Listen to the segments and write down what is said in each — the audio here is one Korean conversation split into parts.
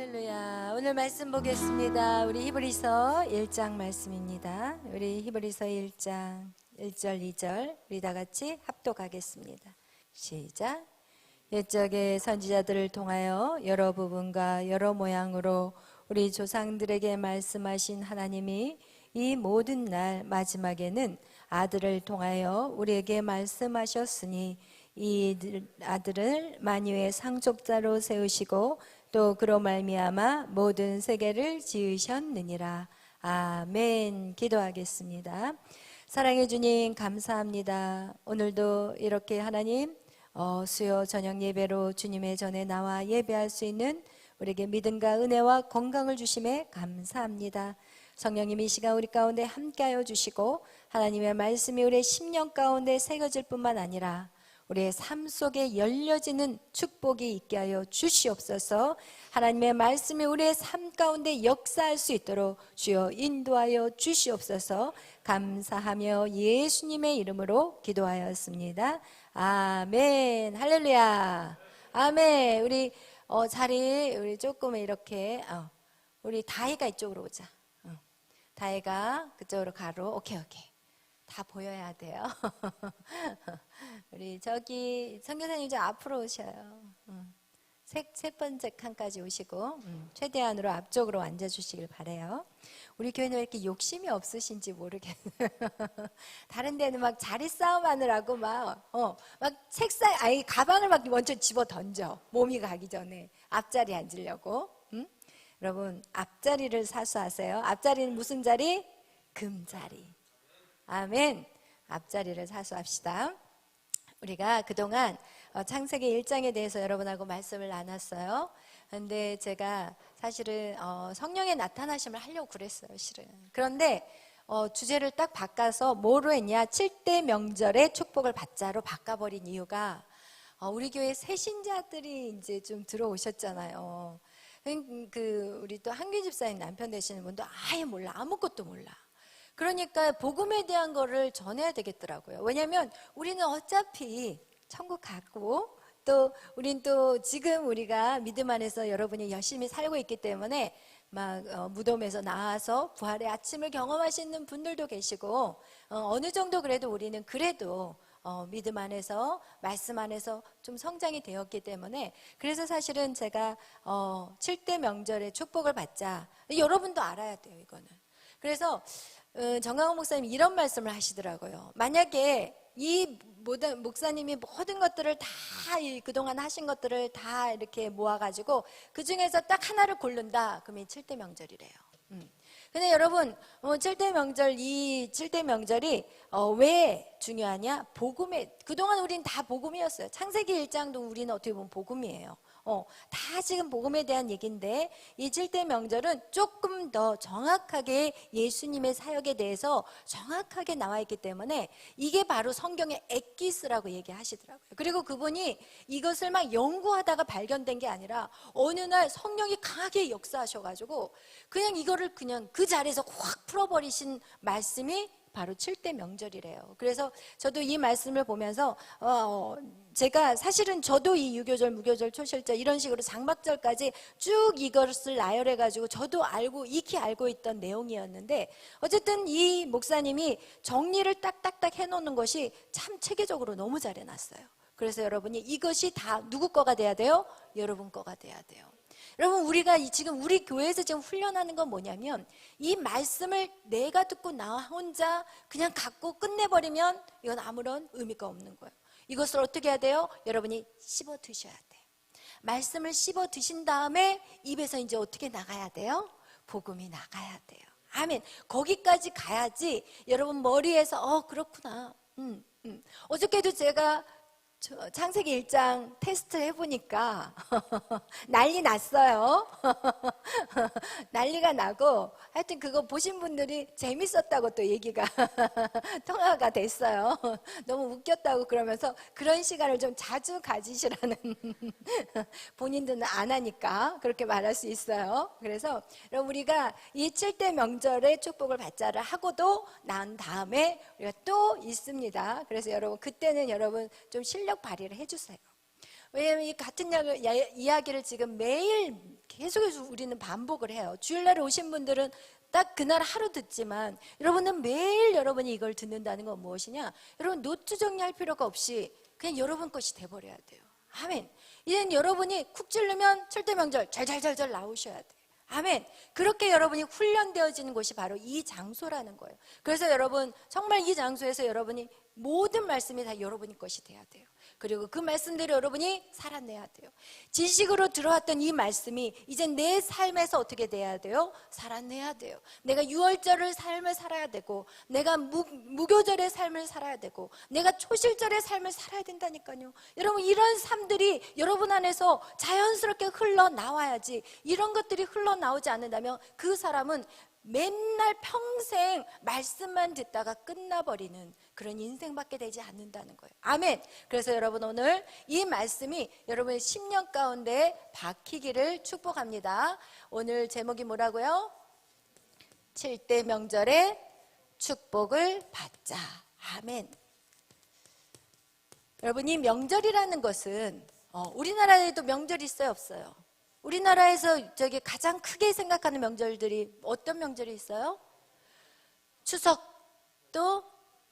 할렐루야. 오늘 말씀 보겠습니다. 우리 히브리서 1장 말씀입니다. 우리 히브리서 1장 1절 2절 우리 다 같이 합독하겠습니다. 시작. 옛적의 선지자들을 통하여 여러 부분과 여러 모양으로 우리 조상들에게 말씀하신 하나님이 이 모든 날 마지막에는 아들을 통하여 우리에게 말씀하셨으니 이 아들을 만유의 상속자로 세우시고 또 그로 말미암아 모든 세계를 지으셨느니라. 아멘. 기도하겠습니다. 사랑해 주님 감사합니다. 오늘도 이렇게 하나님 수요 저녁 예배로 주님의 전에 나와 예배할 수 있는 우리에게 믿음과 은혜와 건강을 주심에 감사합니다. 성령님 이 시간 우리 가운데 함께하여 주시고 하나님의 말씀이 우리의 심령 가운데 새겨질 뿐만 아니라 우리의 삶 속에 열려지는 축복이 있게 하여 주시옵소서. 하나님의 말씀이 우리의 삶 가운데 역사할 수 있도록 주여 인도하여 주시옵소서. 감사하며 예수님의 이름으로 기도하였습니다. 아멘. 할렐루야. 아멘. 우리 자리 우리 조금 이렇게 우리 다혜가 이쪽으로 오자. 다혜가 그쪽으로 가로. 오케이. 다 보여야 돼요. 우리 저기 선교사님 좀 앞으로 오셔요. 세 번째 칸까지 오시고 최대한으로 앞쪽으로 앉아주시길 바래요. 우리 교회는 왜 이렇게 욕심이 없으신지 모르겠어요. 다른 데는 막 자리 싸움 하느라고 막 책상 가방을 막 먼저 집어 던져. 몸이 가기 전에 앞자리에 앉으려고. 여러분 앞자리를 사수하세요. 앞자리는 무슨 자리? 금자리. 아멘. 앞자리를 사수합시다. 우리가 그동안 창세기 1장에 대해서 여러분하고 말씀을 나눴어요. 그런데 제가 사실은 성령의 나타나심을 하려고 그랬어요, 실은. 그런데 주제를 딱 바꿔서 뭐로 했냐? 7대 명절의 축복을 받자로 바꿔버린 이유가 우리 교회 새신자들이 이제 좀 들어오셨잖아요. 우리 또 한규 집사님 남편 되시는 분도 아예 몰라, 아무것도 몰라. 그러니까 복음에 대한 거를 전해야 되겠더라고요. 왜냐하면 우리는 어차피 천국 가고 또 우린 또 지금 우리가 믿음 안에서 여러분이 열심히 살고 있기 때문에 막 무덤에서 나와서 부활의 아침을 경험하시는 분들도 계시고 어느 정도 그래도 우리는 그래도 믿음 안에서 말씀 안에서 좀 성장이 되었기 때문에 그래서 사실은 제가 7대 명절의 축복을 받자. 여러분도 알아야 돼요, 이거는. 그래서 정강훈 목사님이 이런 말씀을 하시더라고요. 만약에 이 모든 목사님이 모든 것들을 다 그동안 하신 것들을 다 이렇게 모아가지고 그 중에서 딱 하나를 고른다. 그러면 7대 명절이래요. 근데 여러분 7대 명절, 이 7대 명절이 왜 중요하냐? 복음에, 그동안 우린 다 복음이었어요. 창세기 1장도 우리는 어떻게 보면 복음이에요. 다 지금 복음에 대한 얘기인데 이 7대 명절은 조금 더 정확하게 예수님의 사역에 대해서 정확하게 나와 있기 때문에 이게 바로 성경의 엑기스라고 얘기하시더라고요. 그리고 그분이 이것을 막 연구하다가 발견된 게 아니라 어느 날 성령이 강하게 역사하셔가지고 그냥 이거를 그냥 그 자리에서 확 풀어버리신 말씀이 바로 7대 명절이래요. 그래서 저도 이 말씀을 보면서 제가 사실은 저도 이 유교절, 무교절, 초실절 이런 식으로 장막절까지 쭉 이것을 나열해가지고 저도 익히 알고 있던 내용이었는데 어쨌든 이 목사님이 정리를 딱딱딱 해놓는 것이 참 체계적으로 너무 잘 해놨어요. 그래서 여러분이 이것이 다 누구 거가 돼야 돼요? 여러분 거가 돼야 돼요. 여러분 우리가 지금 우리 교회에서 지금 훈련하는 건 뭐냐면 이 말씀을 내가 듣고 나 혼자 그냥 갖고 끝내버리면 이건 아무런 의미가 없는 거예요. 이것을 어떻게 해야 돼요? 여러분이 씹어 드셔야 돼요. 말씀을 씹어 드신 다음에 입에서 이제 어떻게 나가야 돼요? 복음이 나가야 돼요. 아멘. 거기까지 가야지 여러분 머리에서 그렇구나. 어저께도 제가 창세기 1장 테스트 해보니까 난리 났어요. 난리가 나고 하여튼 그거 보신 분들이 재밌었다고 또 얘기가 통화가 됐어요. 너무 웃겼다고 그러면서 그런 시간을 좀 자주 가지시라는 본인들은 안 하니까 그렇게 말할 수 있어요. 그래서 여러분 우리가 이 7대 명절의 축복을 받자를 하고도 난 다음에 우리가 또 있습니다. 그래서 여러분 그때는 여러분 좀 실력 발휘를 해주세요. 왜냐하면 이 같은 이야기를 지금 매일 계속해서 우리는 반복을 해요. 주일날에 오신 분들은 딱 그날 하루 듣지만 여러분은 매일 여러분이 이걸 듣는다는 건 무엇이냐? 여러분 노트 정리할 필요가 없이 그냥 여러분 것이 돼버려야 돼요. 아멘. 이젠 여러분이 쿡 찌르면 철대명절 잘잘잘잘 나오셔야 돼요. 아멘. 그렇게 여러분이 훈련되어지는 곳이 바로 이 장소라는 거예요. 그래서 여러분 정말 이 장소에서 여러분이 모든 말씀이 다 여러분의 것이 돼야 돼요. 그리고 그 말씀대로 여러분이 살아내야 돼요. 지식으로 들어왔던 이 말씀이 이제 내 삶에서 어떻게 돼야 돼요? 살아내야 돼요. 내가 유월절의 삶을 살아야 되고, 내가 무교절의 삶을 살아야 되고, 내가 초실절의 삶을 살아야 된다니까요. 여러분 이런 삶들이 여러분 안에서 자연스럽게 흘러나와야지, 이런 것들이 흘러나오지 않는다면 그 사람은 맨날 평생 말씀만 듣다가 끝나버리는 그런 인생밖에 되지 않는다는 거예요. 아멘. 그래서 여러분 오늘 이 말씀이 여러분의 10년 가운데 박히기를 축복합니다. 오늘 제목이 뭐라고요? 7대 명절의 축복을 받자. 아멘. 여러분 이 명절이라는 것은 우리나라에도 명절이 있어요, 없어요? 우리나라에서 가장 크게 생각하는 명절들이 어떤 명절이 있어요? 추석도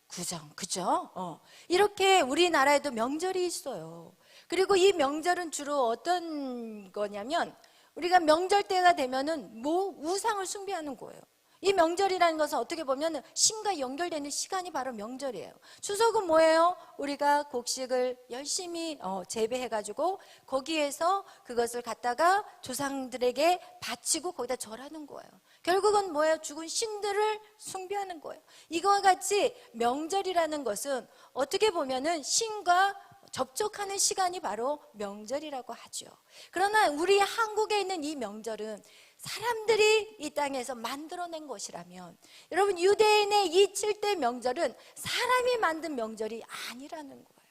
구정, 그죠? 이렇게 우리나라에도 명절이 있어요. 그리고 이 명절은 주로 어떤 거냐면 우리가 명절 때가 되면은 우상을 숭배하는 거예요. 이 명절이라는 것은 어떻게 보면 신과 연결되는 시간이 바로 명절이에요. 추석은 뭐예요? 우리가 곡식을 열심히 재배해가지고 거기에서 그것을 갖다가 조상들에게 바치고 거기다 절하는 거예요. 결국은 뭐예요? 죽은 신들을 숭배하는 거예요. 이거와 같이 명절이라는 것은 어떻게 보면은 신과 접촉하는 시간이 바로 명절이라고 하죠. 그러나 우리 한국에 있는 이 명절은 사람들이 이 땅에서 만들어낸 것이라면 여러분 유대인의 이 7대 명절은 사람이 만든 명절이 아니라는 거예요.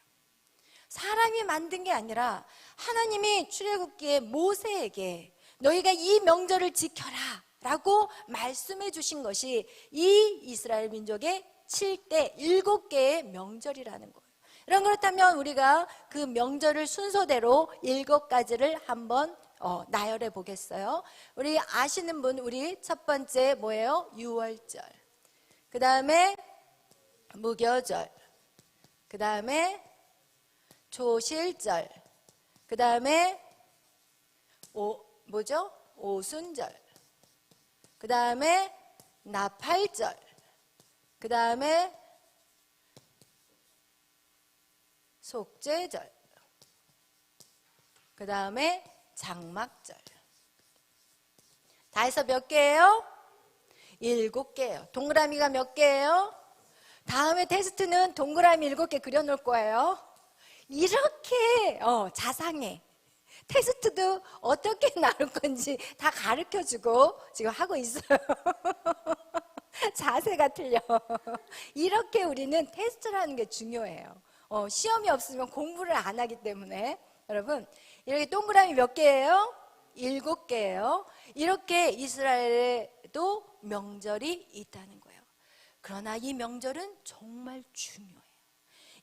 사람이 만든 게 아니라 하나님이 출애굽기에 모세에게 너희가 이 명절을 지켜라 라고 말씀해 주신 것이 이 이스라엘 민족의 7개의 명절이라는 거예요. 그렇다면 우리가 그 명절을 순서대로 7가지를 한번 나열해 보겠어요. 우리 아시는 분, 우리 첫 번째 뭐예요? 유월절. 그 다음에 무교절. 그 다음에 초실절. 그 다음에 오순절. 그 다음에 나팔절. 그 다음에 속죄절. 그 다음에 장막절. 다 해서 몇 개예요? 7개예요. 동그라미가 몇 개예요? 다음에 테스트는 동그라미 7개 그려놓을 거예요. 이렇게 자상해. 테스트도 어떻게 나올 건지 다 가르쳐주고 지금 하고 있어요. 자세가 틀려. 이렇게 우리는 테스트라는 게 중요해요. 시험이 없으면 공부를 안 하기 때문에 여러분 이렇게 동그라미 몇 개예요? 7개예요. 이렇게 이스라엘에도 명절이 있다는 거예요. 그러나 이 명절은 정말 중요해요.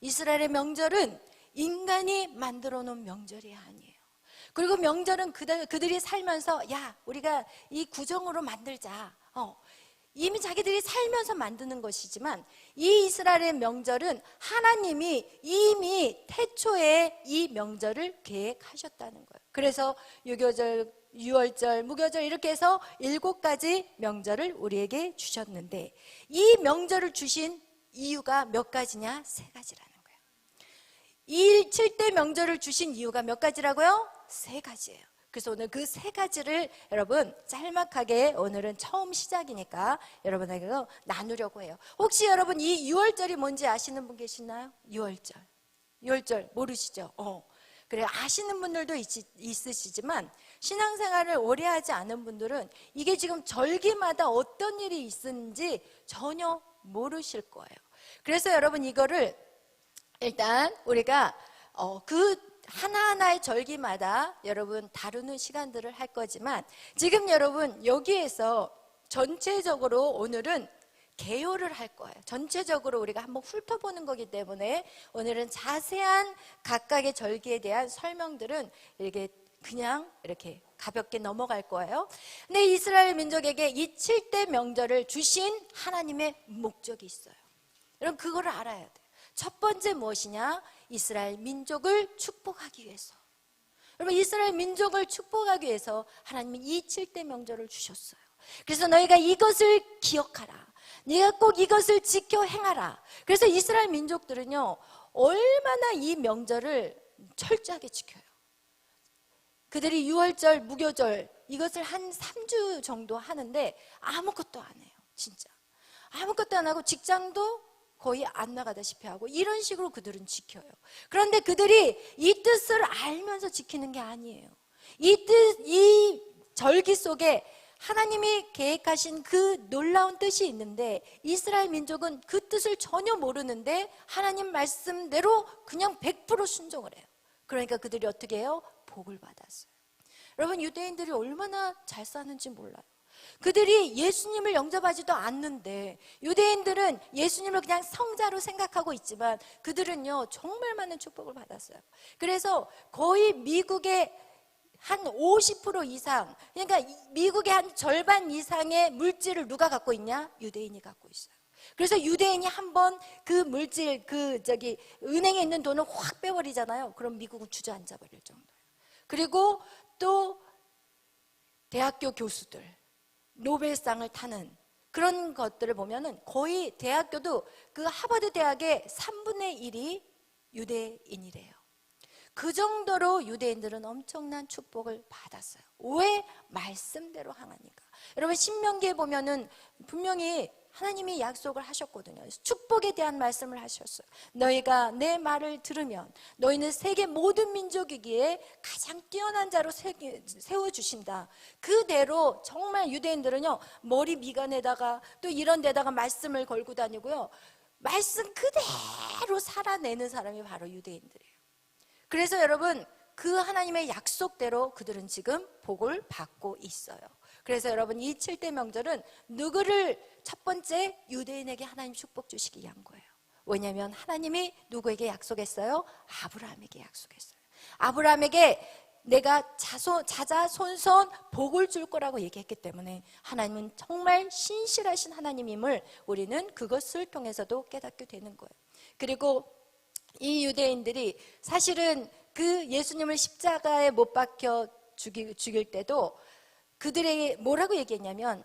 이스라엘의 명절은 인간이 만들어 놓은 명절이 아니에요. 그리고 명절은 그들이 살면서 야 우리가 이 구정으로 만들자. 이미 자기들이 살면서 만드는 것이지만 이 이스라엘의 명절은 하나님이 이미 태초에 이 명절을 계획하셨다는 거예요. 그래서 유교절, 유월절, 무교절 이렇게 해서 7가지 명절을 우리에게 주셨는데 이 명절을 주신 이유가 몇 가지냐? 3가지라는 거예요. 이 7대 명절을 주신 이유가 몇 가지라고요? 3가지예요. 그래서 오늘 그 3가지를 여러분 짤막하게 오늘은 처음 시작이니까 여러분에게 나누려고 해요. 혹시 여러분 이 6월절이 뭔지 아시는 분 계시나요? 6월절 모르시죠? 그래 아시는 분들도 있으시지만 신앙생활을 오래 하지 않은 분들은 이게 지금 절기마다 어떤 일이 있는지 전혀 모르실 거예요. 그래서 여러분 이거를 일단 우리가 그 하나하나의 절기마다 여러분 다루는 시간들을 할 거지만 지금 여러분 여기에서 전체적으로 오늘은 개요를 할 거예요. 전체적으로 우리가 한번 훑어보는 거기 때문에 오늘은 자세한 각각의 절기에 대한 설명들은 이렇게 그냥 이렇게 가볍게 넘어갈 거예요. 근데 이스라엘 민족에게 이 7대 명절을 주신 하나님의 목적이 있어요. 여러분 그거를 알아야 돼요. 첫 번째 무엇이냐? 이스라엘 민족을 축복하기 위해서. 여러분 이스라엘 민족을 축복하기 위해서 하나님이 이 7대 명절을 주셨어요. 그래서 너희가 이것을 기억하라. 네가 꼭 이것을 지켜 행하라. 그래서 이스라엘 민족들은요 얼마나 이 명절을 철저하게 지켜요. 그들이 유월절, 무교절 이것을 한 3주 정도 하는데 아무것도 안 해요. 진짜 아무것도 안 하고 직장도 거의 안 나가다시피 하고 이런 식으로 그들은 지켜요. 그런데 그들이 이 뜻을 알면서 지키는 게 아니에요. 이 절기 속에 하나님이 계획하신 그 놀라운 뜻이 있는데 이스라엘 민족은 그 뜻을 전혀 모르는데 하나님 말씀대로 그냥 100% 순종을 해요. 그러니까 그들이 어떻게 해요? 복을 받았어요. 여러분 유대인들이 얼마나 잘 사는지 몰라요. 그들이 예수님을 영접하지도 않는데 유대인들은 예수님을 그냥 성자로 생각하고 있지만 그들은요 정말 많은 축복을 받았어요. 그래서 거의 미국의 한 50% 이상, 그러니까 미국의 한 절반 이상의 물질을 누가 갖고 있냐? 유대인이 갖고 있어요. 그래서 유대인이 한번 그 물질, 은행에 있는 돈을 확 빼버리잖아요. 그럼 미국은 주저앉아 버릴 정도예요. 그리고 또 대학교 교수들, 노벨상을 타는 그런 것들을 보면은 거의 대학교도 그 하버드 대학의 3분의 1이 유대인이래요. 그 정도로 유대인들은 엄청난 축복을 받았어요. 왜? 말씀대로 행하니까. 여러분 신명기에 보면은 분명히 하나님이 약속을 하셨거든요. 축복에 대한 말씀을 하셨어요. 너희가 내 말을 들으면 너희는 세계 모든 민족이기에 가장 뛰어난 자로 세워주신다. 그대로 정말 유대인들은요 머리 미간에다가 또 이런 데다가 말씀을 걸고 다니고요 말씀 그대로 살아내는 사람이 바로 유대인들이에요. 그래서 여러분 그 하나님의 약속대로 그들은 지금 복을 받고 있어요. 그래서 여러분 이 7대 명절은 누구를 첫 번째 유대인에게 하나님 축복 주시기 위한 거예요. 왜냐하면 하나님이 누구에게 약속했어요? 아브라함에게 약속했어요. 아브라함에게 내가 자자손손 복을 줄 거라고 얘기했기 때문에 하나님은 정말 신실하신 하나님임을 우리는 그것을 통해서도 깨닫게 되는 거예요. 그리고 이 유대인들이 사실은 그 예수님을 십자가에 못 박혀 죽일 때도 그들에게 뭐라고 얘기했냐면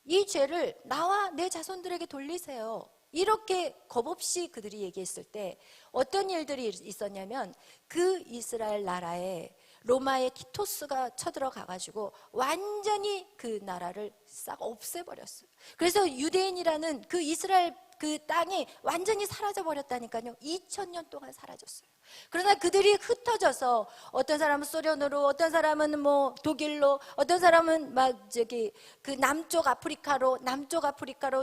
이 죄를 나와 내 자손들에게 돌리세요. 이렇게 겁없이 그들이 얘기했을 때 어떤 일들이 있었냐면 그 이스라엘 나라에 로마의 티토스가 쳐들어가 가지고 완전히 그 나라를 싹 없애버렸어요. 그래서 유대인이라는 그 이스라엘 그 땅이 완전히 사라져 버렸다니까요. 2000년 동안 사라졌어요. 그러나 그들이 흩어져서 어떤 사람은 소련으로, 어떤 사람은 뭐 독일로, 어떤 사람은 그 남쪽 아프리카로,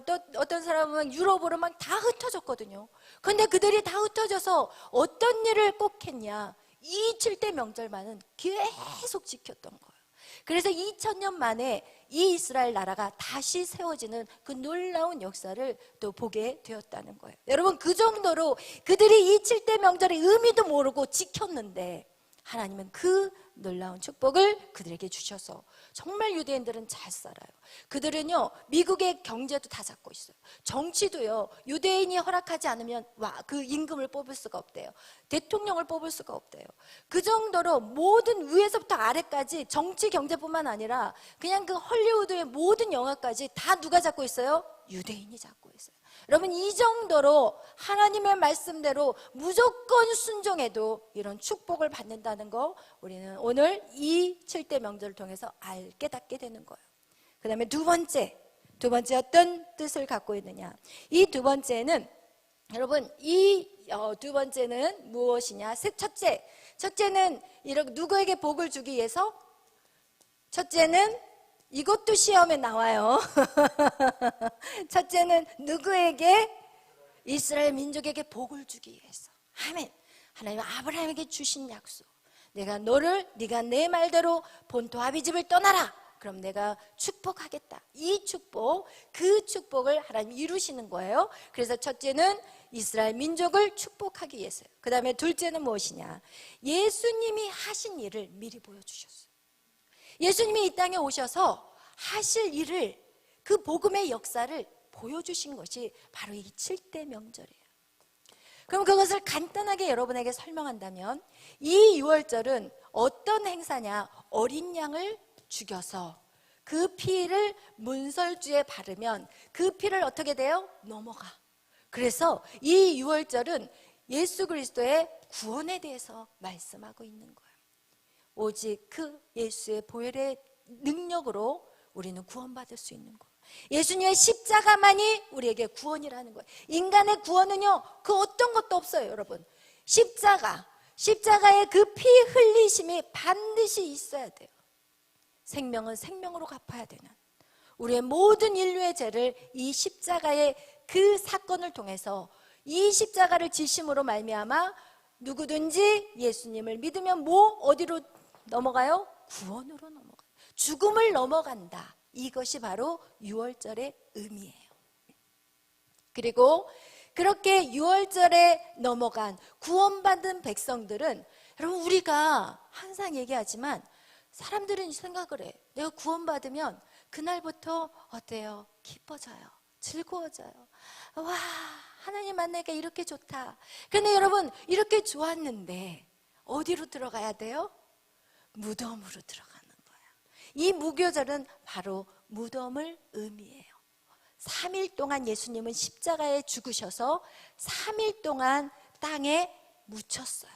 또 어떤 사람은 유럽으로 막 다 흩어졌거든요. 그런데 그들이 다 흩어져서 어떤 일을 꼭 했냐? 이 7대 명절만은 계속 지켰던 거예요. 그래서 2000년 만에 이 이스라엘 나라가 다시 세워지는 그 놀라운 역사를 또 보게 되었다는 거예요. 여러분 그 정도로 그들이 이 7대 명절의 의미도 모르고 지켰는데 하나님은 그 놀라운 축복을 그들에게 주셔서 정말 유대인들은 잘 살아요. 그들은요 미국의 경제도 다 잡고 있어요. 정치도요 유대인이 허락하지 않으면 그 임금을 뽑을 수가 없대요. 대통령을 뽑을 수가 없대요. 그 정도로 모든 위에서부터 아래까지 정치 경제뿐만 아니라 그냥 그 헐리우드의 모든 영화까지 다 누가 잡고 있어요? 유대인이 잡고 있어요. 여러분 이 정도로 하나님의 말씀대로 무조건 순종해도 이런 축복을 받는다는 거 우리는 오늘 이 7대 명절을 통해서 깨닫게 되는 거예요. 그 다음에 두 번째 어떤 뜻을 갖고 있느냐. 이 두 번째는 여러분 이 두 번째는 무엇이냐. 첫째는 이렇게 누구에게 복을 주기 위해서 첫째는 이것도 시험에 나와요. 첫째는 누구에게? 이스라엘 민족에게 복을 주기 위해서. 아멘. 하나님은 아브라함에게 주신 약속. 네가 내 말대로 본토 아비집을 떠나라. 그럼 내가 축복하겠다. 이 축복, 그 축복을 하나님이 이루시는 거예요. 그래서 첫째는 이스라엘 민족을 축복하기 위해서요. 그 다음에 둘째는 무엇이냐? 예수님이 하신 일을 미리 보여주셨어요. 예수님이 이 땅에 오셔서 하실 일을, 그 복음의 역사를 보여주신 것이 바로 이 7대 명절이에요. 그럼 그것을 간단하게 여러분에게 설명한다면, 이 유월절은 어떤 행사냐? 어린 양을 죽여서 그 피를 문설주에 바르면 그 피를 어떻게 돼요? 넘어가. 그래서 이 유월절은 예수 그리스도의 구원에 대해서 말씀하고 있는 거예요. 오직 그 예수의 보혈의 능력으로 우리는 구원받을 수 있는 거예요. 예수님의 십자가만이 우리에게 구원이라는 거예요. 인간의 구원은요, 그 어떤 것도 없어요, 여러분. 십자가의 그 피 흘리심이 반드시 있어야 돼요. 생명은 생명으로 갚아야 되는 우리의 모든 인류의 죄를 이 십자가의 그 사건을 통해서, 이 십자가를 지심으로 말미암아 누구든지 예수님을 믿으면 어디로 넘어가요? 구원으로 넘어가요. 죽음을 넘어간다. 이것이 바로 유월절의 의미예요. 그리고 그렇게 유월절에 넘어간 구원받은 백성들은, 여러분, 우리가 항상 얘기하지만 사람들은 생각을 해. 내가 구원받으면 그날부터 어때요? 기뻐져요. 즐거워져요. 와, 하나님 만나니까 이렇게 좋다. 근데 여러분, 이렇게 좋았는데 어디로 들어가야 돼요? 무덤으로 들어가는 거예요. 이 무교절은 바로 무덤을 의미해요. 3일 동안 예수님은 십자가에 죽으셔서 3일 동안 땅에 묻혔어요.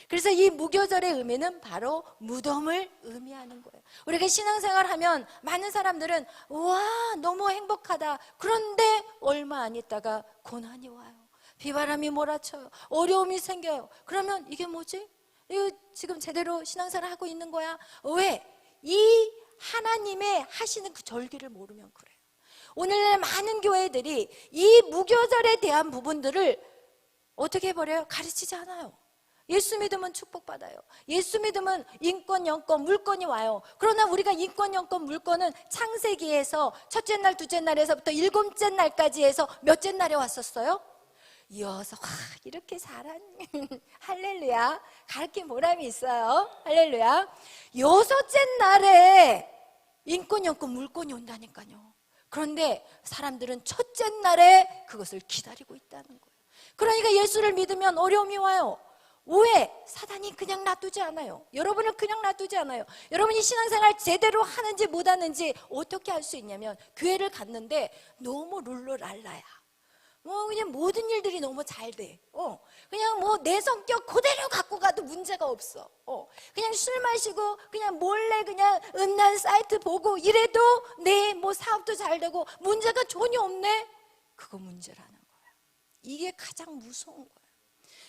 그래서 이 무교절의 의미는 바로 무덤을 의미하는 거예요. 우리가 신앙생활 하면 많은 사람들은 와, 너무 행복하다. 그런데 얼마 안 있다가 고난이 와요. 비바람이 몰아쳐요. 어려움이 생겨요. 그러면 이게 뭐지? 이거 지금 제대로 신앙생활 하고 있는 거야? 왜? 이 하나님의 하시는 그 절기를 모르면 그래요. 오늘날 많은 교회들이 이 무교절에 대한 부분들을 어떻게 해버려요? 가르치지 않아요. 예수 믿으면 축복받아요. 예수 믿으면 인권, 영권, 물권이 와요. 그러나 우리가 인권, 영권, 물권은 창세기에서 첫째 날, 둘째 날에서부터 일곱째 날까지 해서 몇째 날에 왔었어요? 이어서 와, 이렇게 잘하니 할렐루야. 가르친 보람이 있어요. 할렐루야. 여섯째 날에 인권, 영권, 물권이 온다니까요. 그런데 사람들은 첫째 날에 그것을 기다리고 있다는 거예요. 그러니까 예수를 믿으면 어려움이 와요. 왜? 사단이 그냥 놔두지 않아요. 여러분을 그냥 놔두지 않아요. 여러분이 신앙생활 제대로 하는지 못하는지 어떻게 알 수 있냐면, 교회를 갔는데 너무 룰루랄라야. 그냥 모든 일들이 너무 잘 돼. 그냥 내 성격 그대로 갖고 가도 문제가 없어. 그냥 술 마시고 그냥 몰래 그냥 음란 사이트 보고 이래도 내 사업도 잘 되고 문제가 전혀 없네. 그거 문제라는 거야. 이게 가장 무서운 거야.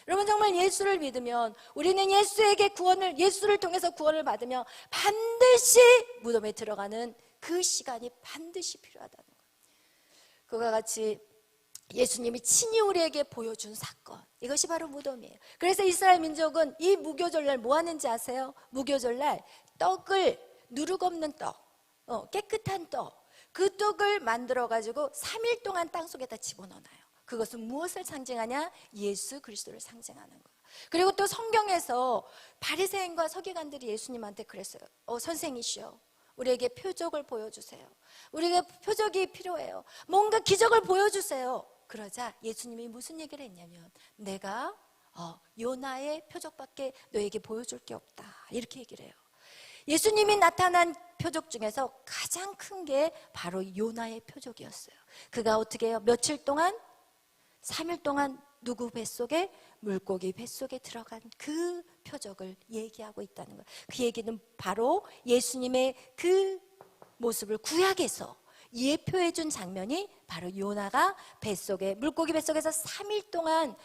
여러분, 정말 예수를 믿으면, 우리는 예수를 통해서 구원을 받으며 반드시 무덤에 들어가는 그 시간이 반드시 필요하다는 거예요. 그와 같이 예수님이 친히 우리에게 보여준 사건, 이것이 바로 무덤이에요. 그래서 이스라엘 민족은 이 무교절날 뭐 하는지 아세요? 무교절날 떡을, 누룩 없는 떡, 깨끗한 떡, 그 떡을 만들어가지고 3일 동안 땅속에다 집어넣어놔요. 그것은 무엇을 상징하냐? 예수 그리스도를 상징하는 거예요. 그리고 또 성경에서 바리새인과 서기관들이 예수님한테 그랬어요. 선생이시여, 우리에게 표적을 보여주세요. 우리에게 표적이 필요해요. 뭔가 기적을 보여주세요. 그러자 예수님이 무슨 얘기를 했냐면, 내가 요나의 표적밖에 너에게 보여줄 게 없다, 이렇게 얘기를 해요. 예수님이 나타난 표적 중에서 가장 큰 게 바로 요나의 표적이었어요. 그가 어떻게 해요? 며칠 동안, 3일 동안 누구 뱃속에? 물고기 뱃속에 들어간 그 표적을 얘기하고 있다는 거예요. 그 얘기는 바로 예수님의 그 모습을 구약에서 예표해 준 장면이 바로 요나가 물고기 뱃속에서 3일 동안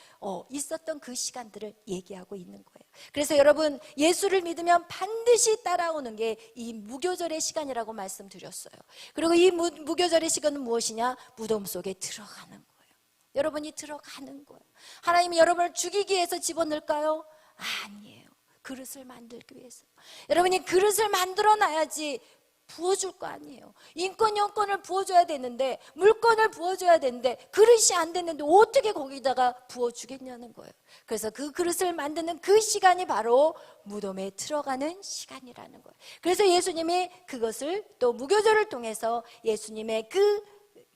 있었던 그 시간들을 얘기하고 있는 거예요. 그래서 여러분, 예수를 믿으면 반드시 따라오는 게 이 무교절의 시간이라고 말씀드렸어요. 그리고 이 무교절의 시간은 무엇이냐? 무덤 속에 들어가는 거예요. 여러분이 들어가는 거예요. 하나님이 여러분을 죽이기 위해서 집어넣을까요? 아니에요. 그릇을 만들기 위해서. 여러분이 그릇을 만들어 놔야지 부어줄 거 아니에요. 인권, 영권을 부어줘야 되는데, 물건을 부어줘야 되는데 그릇이 안 됐는데 어떻게 거기다가 부어주겠냐는 거예요. 그래서 그 그릇을 만드는 그 시간이 바로 무덤에 들어가는 시간이라는 거예요. 그래서 예수님이 그것을 또 무교절을 통해서 예수님의 그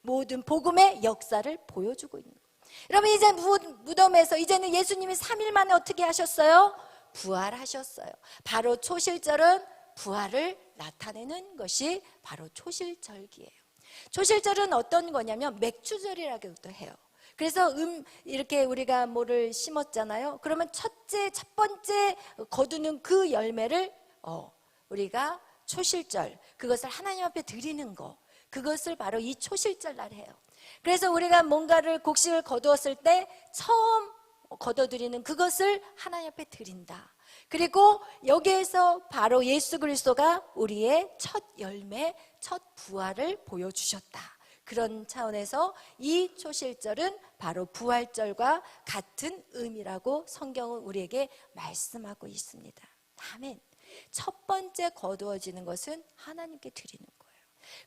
모든 복음의 역사를 보여주고 있는 거예요. 여러분, 이제 무덤에서 이제는 예수님이 3일 만에 어떻게 하셨어요? 부활하셨어요. 바로 초실절은 부활을 나타내는 것이 바로 초실절기예요. 초실절은 어떤 거냐면 맥주절이라고도 해요. 그래서 이렇게 우리가 뭐를 심었잖아요. 그러면 첫 번째 거두는 그 열매를 우리가 초실절, 그것을 하나님 앞에 드리는 거, 그것을 바로 이 초실절 날 해요. 그래서 우리가 뭔가를 곡식을 거두었을 때 처음 거둬들이는 그것을 하나님 앞에 드린다. 그리고 여기에서 바로 예수 그리스도가 우리의 첫 열매, 첫 부활을 보여주셨다. 그런 차원에서 이 초실절은 바로 부활절과 같은 의미라고 성경은 우리에게 말씀하고 있습니다. 아멘. 첫 번째 거두어지는 것은 하나님께 드리는 거예요.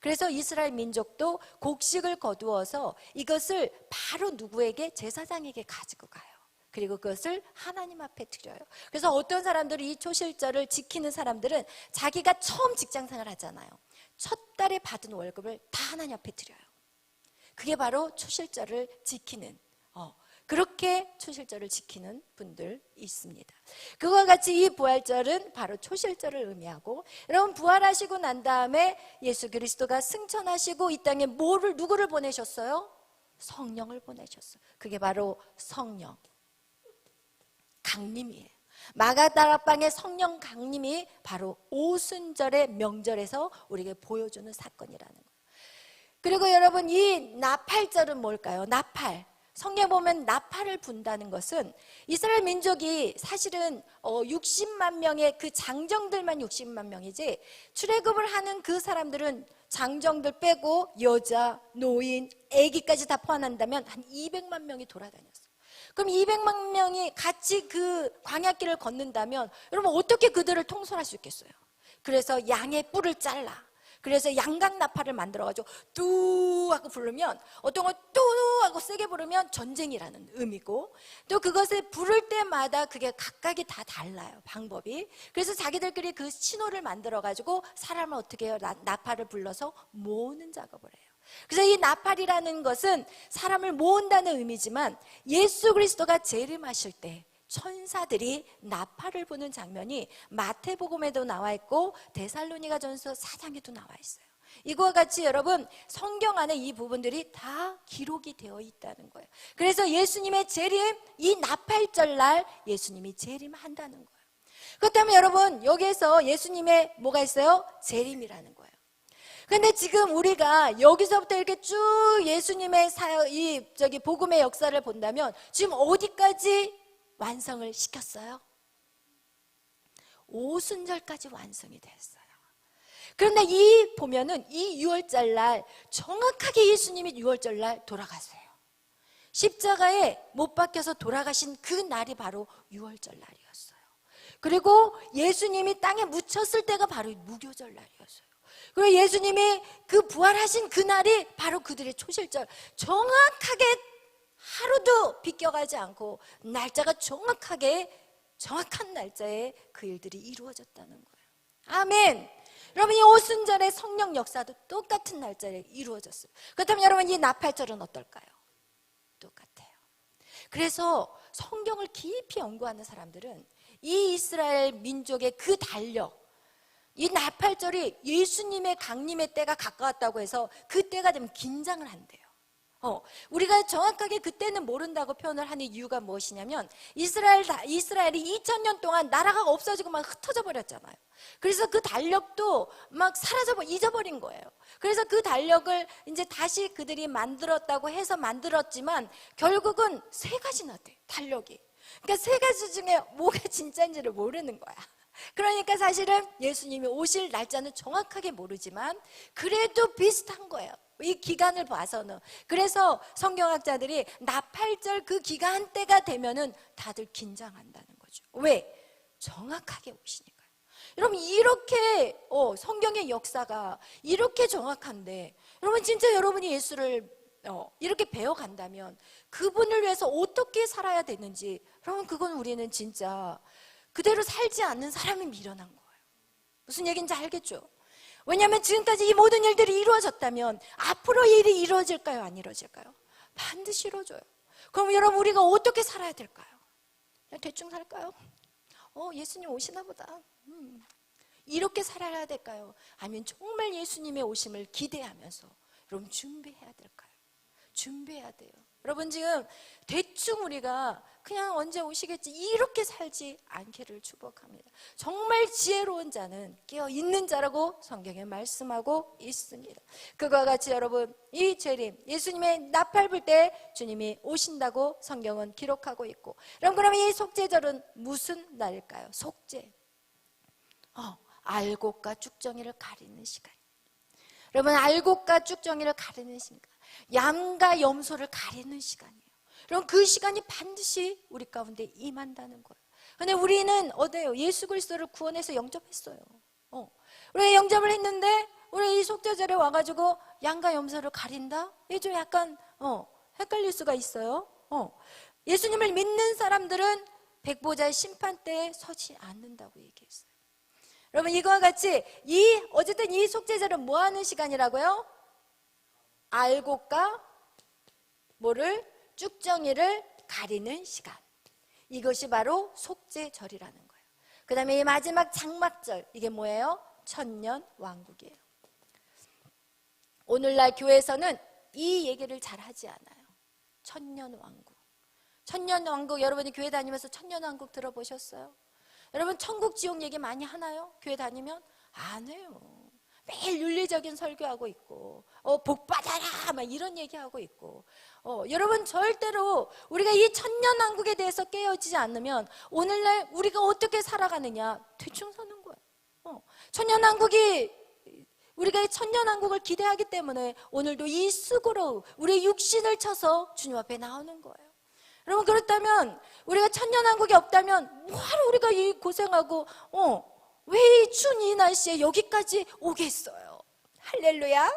그래서 이스라엘 민족도 곡식을 거두어서 이것을 바로 누구에게? 제사장에게 가지고 가요. 그리고 그것을 하나님 앞에 드려요. 그래서 어떤 사람들이 이 초실절을 지키는 사람들은 자기가 처음 직장생활 하잖아요. 첫 달에 받은 월급을 다 하나님 앞에 드려요. 그게 바로 초실절을 지키는, 그렇게 초실절을 지키는 분들 있습니다. 그와 같이 이 부활절은 바로 초실절을 의미하고, 여러분, 부활하시고 난 다음에 예수 그리스도가 승천하시고 이 땅에 누구를 보내셨어요? 성령을 보내셨어요. 그게 바로 성령 강림이에요. 마가다락방의 성령 강림이 바로 오순절의 명절에서 우리에게 보여주는 사건이라는 거예요. 그리고 여러분, 이 나팔절은 뭘까요? 나팔. 성경에 보면 나팔을 분다는 것은 이스라엘 민족이 사실은 60만 명의 그 장정들만 60만 명이지, 출애굽을 하는 그 사람들은 장정들 빼고 여자, 노인, 아기까지 다 포함한다면 한 200만 명이 돌아다녔어요. 그럼 200만 명이 같이 그 광야길을 걷는다면 여러분, 어떻게 그들을 통솔할 수 있겠어요? 그래서 양의 뿔을 잘라. 그래서 양각 나팔을 만들어가지고 뚜 하고 부르면, 어떤 거 뚜 하고 세게 부르면 전쟁이라는 의미고, 또 그것을 부를 때마다 그게 각각이 다 달라요, 방법이. 그래서 자기들끼리 그 신호를 만들어가지고 사람을 어떻게 해요? 나팔을 불러서 모으는 작업을 해요. 그래서 이 나팔이라는 것은 사람을 모은다는 의미지만, 예수 그리스도가 재림하실 때 천사들이 나팔을 부는 장면이 마태복음에도 나와 있고 데살로니가전서 4장에도 나와 있어요. 이거와 같이 여러분, 성경 안에 이 부분들이 다 기록이 되어 있다는 거예요. 그래서 예수님의 재림, 이 나팔절 날 예수님이 재림한다는 거예요. 그렇다면 여러분, 여기에서 예수님의 뭐가 있어요? 재림이라는 거예요. 근데 지금 우리가 여기서부터 이렇게 쭉 예수님의 복음의 역사를 본다면 지금 어디까지 완성을 시켰어요? 오순절까지 완성이 됐어요. 그런데 보면은 이 6월절 날 정확하게 예수님이 6월절 날 돌아가세요. 십자가에 못 박혀서 돌아가신 그 날이 바로 6월절 날이었어요. 그리고 예수님이 땅에 묻혔을 때가 바로 무교절 날이었어요. 그리고 예수님이 그 부활하신 그 날이 바로 그들의 초실절, 정확하게 하루도 비껴가지 않고 날짜가 정확한 날짜에 그 일들이 이루어졌다는 거예요. 아멘. 여러분, 이 오순절의 성령 역사도 똑같은 날짜에 이루어졌어요. 그렇다면 여러분, 이 나팔절은 어떨까요? 똑같아요. 그래서 성경을 깊이 연구하는 사람들은 이 이스라엘 민족의 그 달력, 이 나팔절이 예수님의 강림의 때가 가까웠다고 해서 그 때가 되면 긴장을 한대요. 우리가 정확하게 그때는 모른다고 표현을 하는 이유가 무엇이냐면, 이스라엘이 2000년 동안 나라가 없어지고 막 흩어져 버렸잖아요. 그래서 그 달력도 막 잊어버린 거예요. 그래서 그 달력을 이제 다시 그들이 만들었다고 해서 만들었지만 결국은 3가지나 돼, 달력이. 그러니까 3가지 중에 뭐가 진짜인지를 모르는 거야. 그러니까 사실은 예수님이 오실 날짜는 정확하게 모르지만 그래도 비슷한 거예요, 이 기간을 봐서는. 그래서 성경학자들이 나팔절 그 기간대가 되면은 다들 긴장한다는 거죠. 왜? 정확하게 오시니까요. 여러분 이렇게 성경의 역사가 이렇게 정확한데 여러분 진짜 여러분이 예수를 이렇게 배워간다면 그분을 위해서 어떻게 살아야 되는지 여러분 그건 우리는 진짜 그대로 살지 않는 사람이 미련한 거예요. 무슨 얘기인지 알겠죠? 왜냐하면 지금까지 이 모든 일들이 이루어졌다면 앞으로 이 일이 이루어질까요? 안 이루어질까요? 반드시 이루어져요. 그럼 여러분 우리가 어떻게 살아야 될까요? 그냥 대충 살까요? 예수님 오시나 보다. 이렇게 살아야 될까요? 아니면 정말 예수님의 오심을 기대하면서 여러분 준비해야 될까요? 준비해야 돼요. 여러분 지금 대충 우리가 그냥 언제 오시겠지 이렇게 살지 않기를 축복합니다. 정말 지혜로운 자는 깨어 있는 자라고 성경에 말씀하고 있습니다. 그와 같이 여러분 이 재림 예수님의 나팔 불 때 주님이 오신다고 성경은 기록하고 있고 여러분 그러면 이 속죄절은 무슨 날일까요? 속죄 알곡과 쭉정이를 가리는 시간. 여러분 알곡과 쭉정이를 가리는 시간, 양과 염소를 가리는 시간이에요. 여러분 그 시간이 반드시 우리 가운데 임한다는 거예요. 근데 우리는 어때요? 예수 그리스도를 구원해서 영접했어요. 우리가 영접을 했는데 우리 이 속죄절에 와가지고 양과 염소를 가린다? 이게 좀 약간 헷갈릴 수가 있어요. 예수님을 믿는 사람들은 백보자의 심판대에 서지 않는다고 얘기했어요. 여러분 이거와 같이 어쨌든 이 속죄절은 뭐 하는 시간이라고요? 알곡과 뭐를? 쭉정이를 가리는 시간. 이것이 바로 속죄절이라는 거예요. 그 다음에 이 마지막 장막절 이게 뭐예요? 천년왕국이에요. 오늘날 교회에서는 이 얘기를 잘 하지 않아요. 천년왕국. 천년왕국 여러분이 교회 다니면서 천년왕국 들어보셨어요? 여러분 천국 지옥 얘기 많이 하나요? 교회 다니면? 안 해요. 매일 윤리적인 설교하고 있고 복 받아라 막 이런 얘기하고 있고 여러분 절대로 우리가 이 천년왕국에 대해서 깨어지지 않으면 오늘날 우리가 어떻게 살아가느냐 대충 사는 거예요. 천년왕국이 우리가 이 천년왕국을 기대하기 때문에 오늘도 이 쑥으로 우리의 육신을 쳐서 주님 앞에 나오는 거예요. 여러분 그렇다면 우리가 천년왕국이 없다면 뭐하러 우리가 이 고생하고 왜 이 추운 이 날씨에 여기까지 오겠어요? 할렐루야.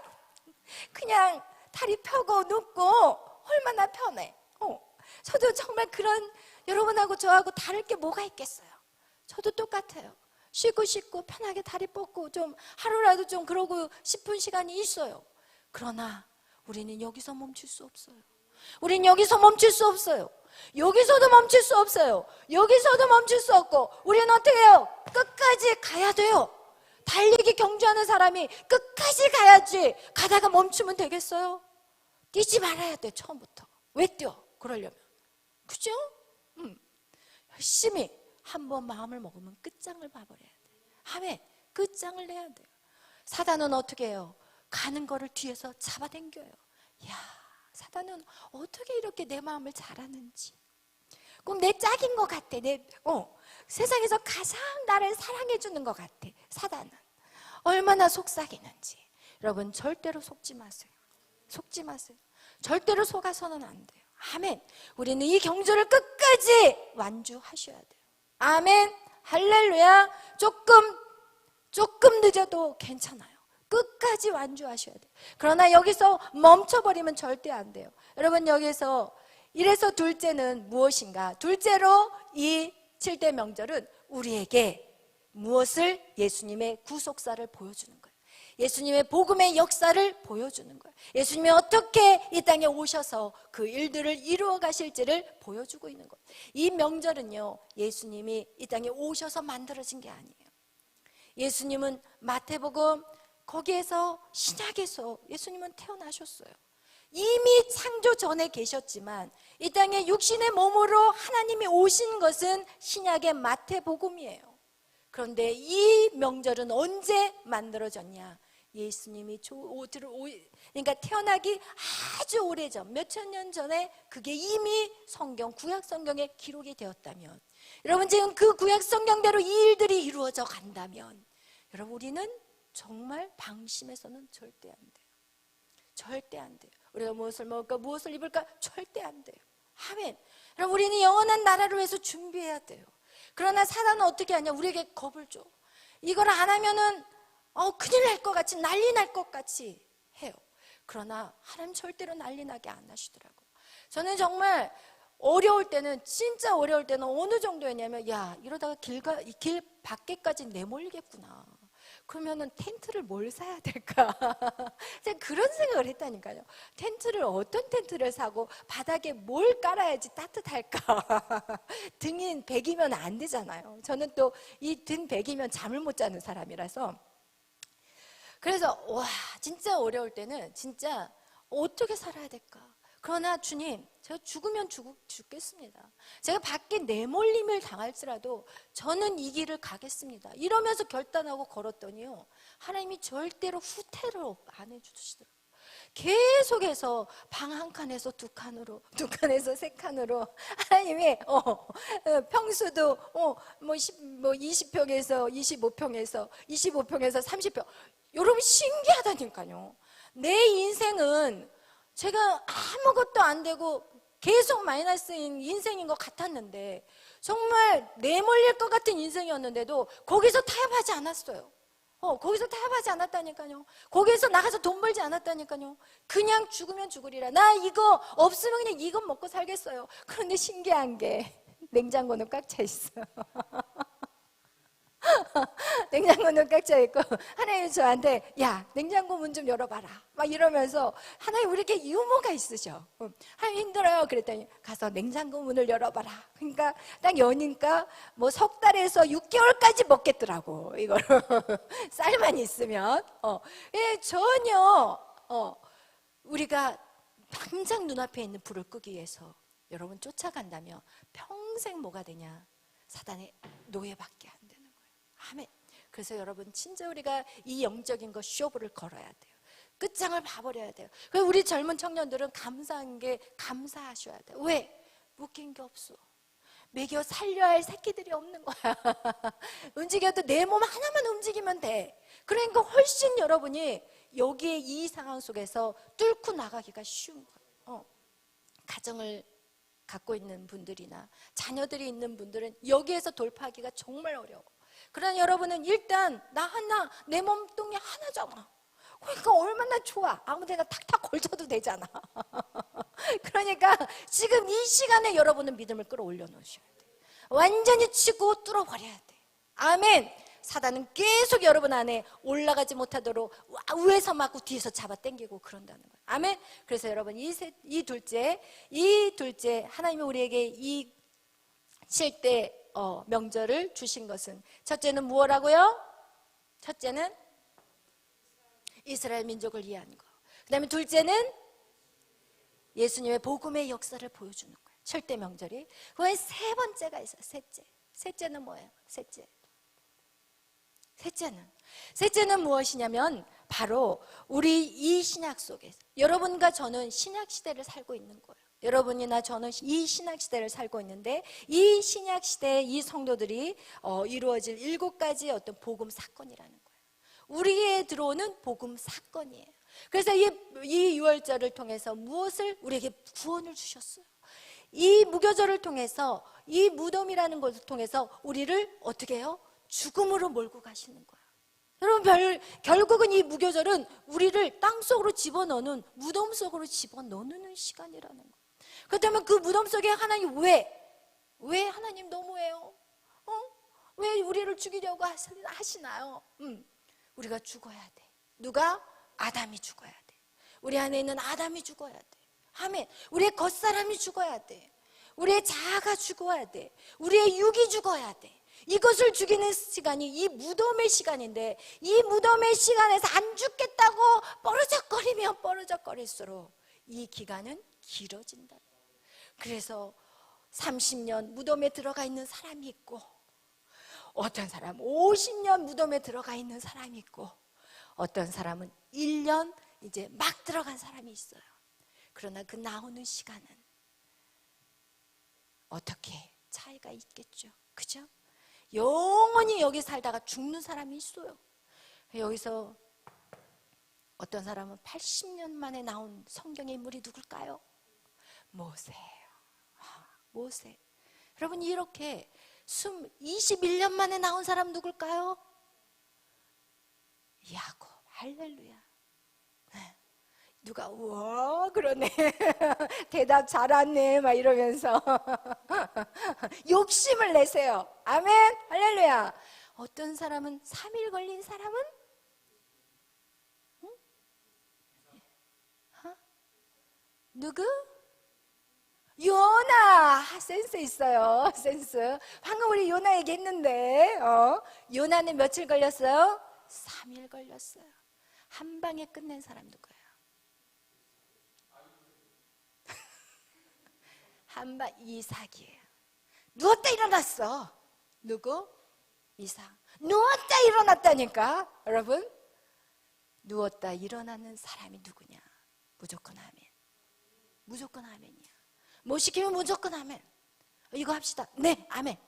그냥 다리 펴고 눕고 얼마나 편해. 저도 정말 그런 여러분하고 저하고 다를 게 뭐가 있겠어요? 저도 똑같아요. 쉬고 싶고 편하게 다리 뻗고 좀 하루라도 좀 그러고 싶은 시간이 있어요. 그러나 우리는 여기서 멈출 수 없어요. 우린 여기서 멈출 수 없어요. 여기서도 멈출 수 없어요. 여기서도 멈출 수 없고 우리는 어떻게 해요? 끝까지 가야 돼요. 달리기 경주하는 사람이 끝까지 가야지 가다가 멈추면 되겠어요? 뛰지 말아야 돼. 처음부터. 왜 뛰어? 그러려면 그죠? 열심히 한번 마음을 먹으면 끝장을 봐버려야 돼. 아멘. 끝장을 내야 돼요. 사단은 어떻게 해요? 가는 거를 뒤에서 잡아당겨요. 야, 사단은 어떻게 이렇게 내 마음을 잘 아는지. 꼭 내 짝인 것 같아. 세상에서 가장 나를 사랑해 주는 것 같아. 사단은 얼마나 속삭이는지. 여러분 절대로 속지 마세요. 속지 마세요. 절대로 속아서는 안 돼요. 아멘. 우리는 이 경주를 끝까지 완주하셔야 돼요. 아멘. 할렐루야. 조금 늦어도 괜찮아요. 끝까지 완주하셔야 돼요. 그러나 여기서 멈춰버리면 절대 안 돼요. 여러분 여기서 이래서 둘째는 무엇인가? 둘째로 이 7대 명절은 우리에게 무엇을? 예수님의 구속사를 보여주는 거예요. 예수님의 복음의 역사를 보여주는 거예요. 예수님이 어떻게 이 땅에 오셔서 그 일들을 이루어 가실지를 보여주고 있는 거예요. 이 명절은요, 예수님이 이 땅에 오셔서 만들어진 게 아니에요. 예수님은 마태복음 거기에서 신약에서 예수님은 태어나셨어요. 이미 창조 전에 계셨지만 이 땅에 육신의 몸으로 하나님이 오신 것은 신약의 마태복음이에요. 그런데 이 명절은 언제 만들어졌냐? 예수님이 그러니까 태어나기 아주 오래전, 몇천 년 전에 그게 이미 구약 성경에 기록이 되었다면, 여러분 지금 그 구약 성경대로 이 일들이 이루어져 간다면, 여러분 우리는 정말 방심해서는 절대 안 돼요. 절대 안 돼요. 우리가 무엇을 먹을까, 무엇을 입을까? 절대 안 돼요. 아멘. 여러분 우리는 영원한 나라를 위해서 준비해야 돼요. 그러나 사단은 어떻게 하냐? 우리에게 겁을 줘. 이걸 안 하면은 큰일 날 것 같이, 난리 날 것 같이 해요. 그러나 하나님 절대로 난리 나게 안 하시더라고요. 저는 정말 어려울 때는, 진짜 어려울 때는 어느 정도였냐면, 야, 이러다가 길 밖에까지 내몰리겠구나. 그러면은 텐트를 뭘 사야 될까? 제가 그런 생각을 했다니까요. 텐트를, 어떤 텐트를 사고 바닥에 뭘 깔아야지 따뜻할까? 등인 100이면 안 되잖아요. 저는 또 이 등 100이면 잠을 못 자는 사람이라서. 그래서 와, 진짜 어려울 때는 진짜 어떻게 살아야 될까? 그러나 주님, 제가 죽으면 죽겠습니다. 제가 밖에 내몰림을 당할지라도 저는 이 길을 가겠습니다. 이러면서 결단하고 걸었더니요, 하나님이 절대로 후퇴를 안 해주시더라고요. 계속해서 방 한 칸에서 두 칸으로, 두 칸에서 세 칸으로 하나님이 평수도 뭐 20평에서 25평에서 25평에서 30평. 여러분 신기하다니까요. 내 인생은 제가 아무것도 안 되고 계속 마이너스인 인생인 것 같았는데, 정말 내몰릴 것 같은 인생이었는데도 거기서 타협하지 않았어요. 거기서 타협하지 않았다니까요. 거기에서 나가서 돈 벌지 않았다니까요. 그냥 죽으면 죽으리라. 나 이거 없으면 그냥 이것 먹고 살겠어요. 그런데 신기한 게 냉장고는 꽉 차 있어요. 냉장고는 꽉 차 있고, 하나님이 저한테 야, 냉장고 문 좀 열어봐라 막 이러면서, 하나님 우리에게 유머가 있으셔. 하나님 힘들어요. 그랬더니 가서 냉장고 문을 열어봐라. 그러니까 딱 여니까 뭐 석 달에서 6개월까지 먹겠더라고, 이거를. 쌀만 있으면. 전혀 우리가 당장 눈앞에 있는 불을 끄기 위해서 여러분 쫓아간다면 평생 뭐가 되냐? 사단의 노예밖에 안 되는 거예요. 아멘. 그래서 여러분 진짜 우리가 이 영적인 거 쇼부를 걸어야 돼요. 끝장을 봐버려야 돼요. 그래서 우리 젊은 청년들은 감사한 게 감사하셔야 돼요. 왜? 묶인 게 없어. 먹여 살려야 할 새끼들이 없는 거야. 움직여도 내 몸 하나만 움직이면 돼. 그러니까 훨씬 여러분이 여기에 이 상황 속에서 뚫고 나가기가 쉬운 거예요. 가정을 갖고 있는 분들이나 자녀들이 있는 분들은 여기에서 돌파하기가 정말 어려워. 그러나 여러분은 일단 나 하나, 내 몸뚱이 하나잖아. 그러니까 얼마나 좋아. 아무데나 탁탁 걸쳐도 되잖아. 그러니까 지금 이 시간에 여러분은 믿음을 끌어올려 놓으셔야 돼. 완전히 치고 뚫어버려야 돼. 아멘. 사단은 계속 여러분 안에 올라가지 못하도록 위에서 맞고 뒤에서 잡아 당기고 그런다는 거예요. 아멘. 그래서 여러분 이 둘째 하나님이 우리에게 이 7대 명절을 주신 것은, 첫째는 무엇라고요? 첫째는 이스라엘 민족을 위한 거. 그 다음에 둘째는 예수님의 복음의 역사를 보여주는 거예요. 7대 명절이. 그 후에 세 번째가 있어요. 셋째는 뭐예요? 셋째는 무엇이냐면 바로 우리 이 신약 속에서, 여러분과 저는 신약 시대를 살고 있는 거예요. 여러분이나 저는 이 신약 시대를 살고 있는데, 이 신약 시대의 이 성도들이 이루어질 7가지 어떤 복음 사건이라는 거예요. 우리에 들어오는 복음 사건이에요. 그래서 이 유월절을 통해서 무엇을 우리에게 구원을 주셨어요. 이 무교절을 통해서, 이 무덤이라는 것을 통해서 우리를 어떻게 해요? 죽음으로 몰고 가시는 거예요. 여러분, 결국은 이 무교절은 우리를 땅속으로 집어넣는, 무덤 속으로 집어넣는 시간이라는 거예요. 그렇다면 그 무덤 속에 하나님 왜 하나님 너무해요? 왜 우리를 죽이려고 하시나요? 우리가 죽어야 돼. 누가? 아담이 죽어야 돼. 우리 안에 있는 아담이 죽어야 돼. 아멘. 우리의 겉사람이 죽어야 돼. 우리의 자아가 죽어야 돼. 우리의 육이 죽어야 돼. 이것을 죽이는 시간이 이 무덤의 시간인데, 이 무덤의 시간에서 안 죽겠다고 뻐르적거리면 뻐르적거릴수록 이 기간은 길어진다. 그래서 30년 무덤에 들어가 있는 사람이 있고, 어떤 사람은 50년 무덤에 들어가 있는 사람이 있고, 어떤 사람은 1년 이제 막 들어간 사람이 있어요. 그러나 그 나오는 시간은 어떻게 차이가 있겠죠. 그죠? 영원히 여기 살다가 죽는 사람이 있어요. 여기서 어떤 사람은 80년 만에 나온 성경의 인물이 누굴까요? 모세예요. 모세. 여러분, 이렇게 21년 만에 나온 사람 누굴까요? 야곱. 할렐루야. 누가 우와 그러네. 대답 잘하네 막 이러면서 욕심을 내세요. 아멘. 할렐루야. 어떤 사람은 3일 걸린 사람은 응? 누구? 요나. 센스 있어요. 센스. 방금 우리 요나 얘기했는데 요나는 며칠 걸렸어요? 3일 걸렸어요. 한 방에 끝낸 사람 누구예요? 한방 이삭이에요. 누웠다 일어났어. 누구? 이삭. 누웠다 일어났다니까. 여러분, 누웠다 일어나는 사람이 누구냐? 무조건 아멘. 무조건 아멘이야. 뭐 시키면 무조건 아멘. 이거 합시다. 네, 아멘.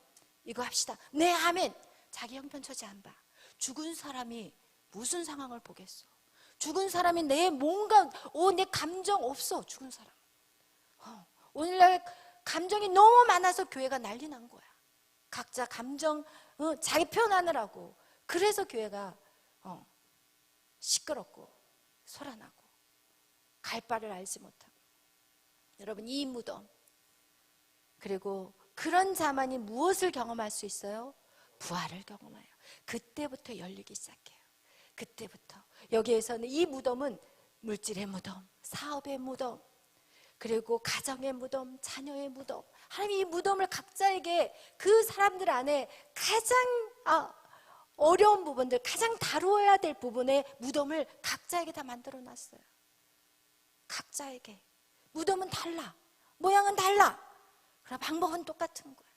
이거 합시다. 네, 아멘. 자기 형편 처지 안 봐. 죽은 사람이 무슨 상황을 보겠어? 죽은 사람이 내 뭔가 내 감정 없어. 죽은 사람. 오늘날 감정이 너무 많아서 교회가 난리 난 거야. 각자 감정 자기 표현하느라고. 그래서 교회가 시끄럽고 소란하고 갈 바를 알지 못하고. 여러분, 이 무덤, 그리고 그런 자만이 무엇을 경험할 수 있어요? 부활을 경험해요. 그때부터 열리기 시작해요. 그때부터. 여기에서는 이 무덤은 물질의 무덤, 사업의 무덤, 그리고 가정의 무덤, 자녀의 무덤. 하나님이 이 무덤을 각자에게 그 사람들 안에 가장 어려운 부분들, 가장 다루어야 될 부분의 무덤을 각자에게 다 만들어 놨어요. 각자에게. 무덤은 달라. 모양은 달라. 그러나 방법은 똑같은 거야.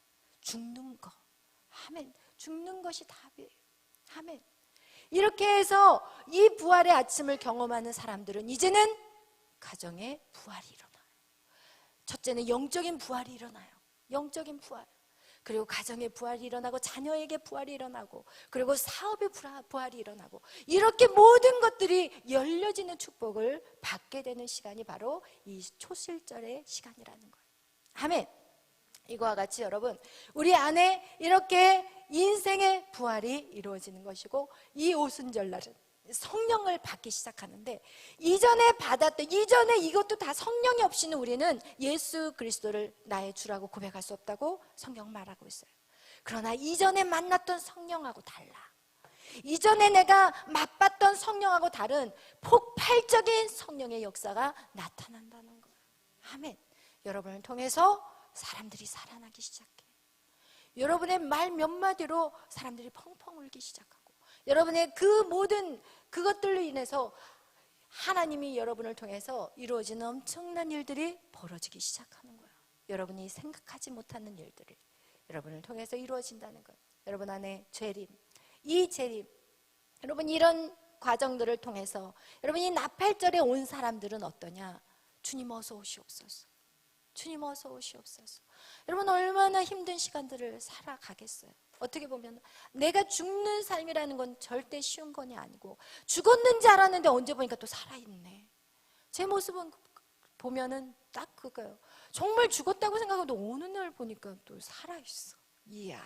죽는 거. 아멘. 죽는 것이 답이에요. 아멘. 이렇게 해서 이 부활의 아침을 경험하는 사람들은 이제는 가정의 부활이 일어나요. 첫째는 영적인 부활이 일어나요. 영적인 부활. 그리고 가정의 부활이 일어나고 자녀에게 부활이 일어나고 그리고 사업의 부활이 일어나고 이렇게 모든 것들이 열려지는 축복을 받게 되는 시간이 바로 이 초실절의 시간이라는 거예요. 아멘. 이거와 같이 여러분, 우리 안에 이렇게 인생의 부활이 이루어지는 것이고 이 오순절날은 성령을 받기 시작하는데 이전에 이것도 다 성령이 없이는 우리는 예수 그리스도를 나의 주라고 고백할 수 없다고 성경 말하고 있어요. 그러나 이전에 만났던 성령하고 달라. 이전에 내가 맛봤던 성령하고 다른 폭발적인 성령의 역사가 나타난다는 거예요. 아멘. 여러분을 통해서 사람들이 살아나기 시작해. 여러분의 말 몇 마디로 사람들이 펑펑 울기 시작하고 여러분의 그 모든 그것들로 인해서 하나님이 여러분을 통해서 이루어지는 엄청난 일들이 벌어지기 시작하는 거예요. 여러분이 생각하지 못하는 일들이 여러분을 통해서 이루어진다는 거예요. 여러분 안에 재림, 이 재림, 여러분 이런 과정들을 통해서 여러분이 나팔절에 온 사람들은 어떠냐? 주님 어서 오시옵소서. 주님 어서 오시옵소서. 여러분 얼마나 힘든 시간들을 살아가겠어요. 어떻게 보면 내가 죽는 삶이라는 건 절대 쉬운 건이 아니고 죽었는지 알았는데 언제 보니까 또 살아있네. 제 모습은 보면은 딱 그거예요. 정말 죽었다고 생각하고 어느 날 보니까 또 살아있어. 이야,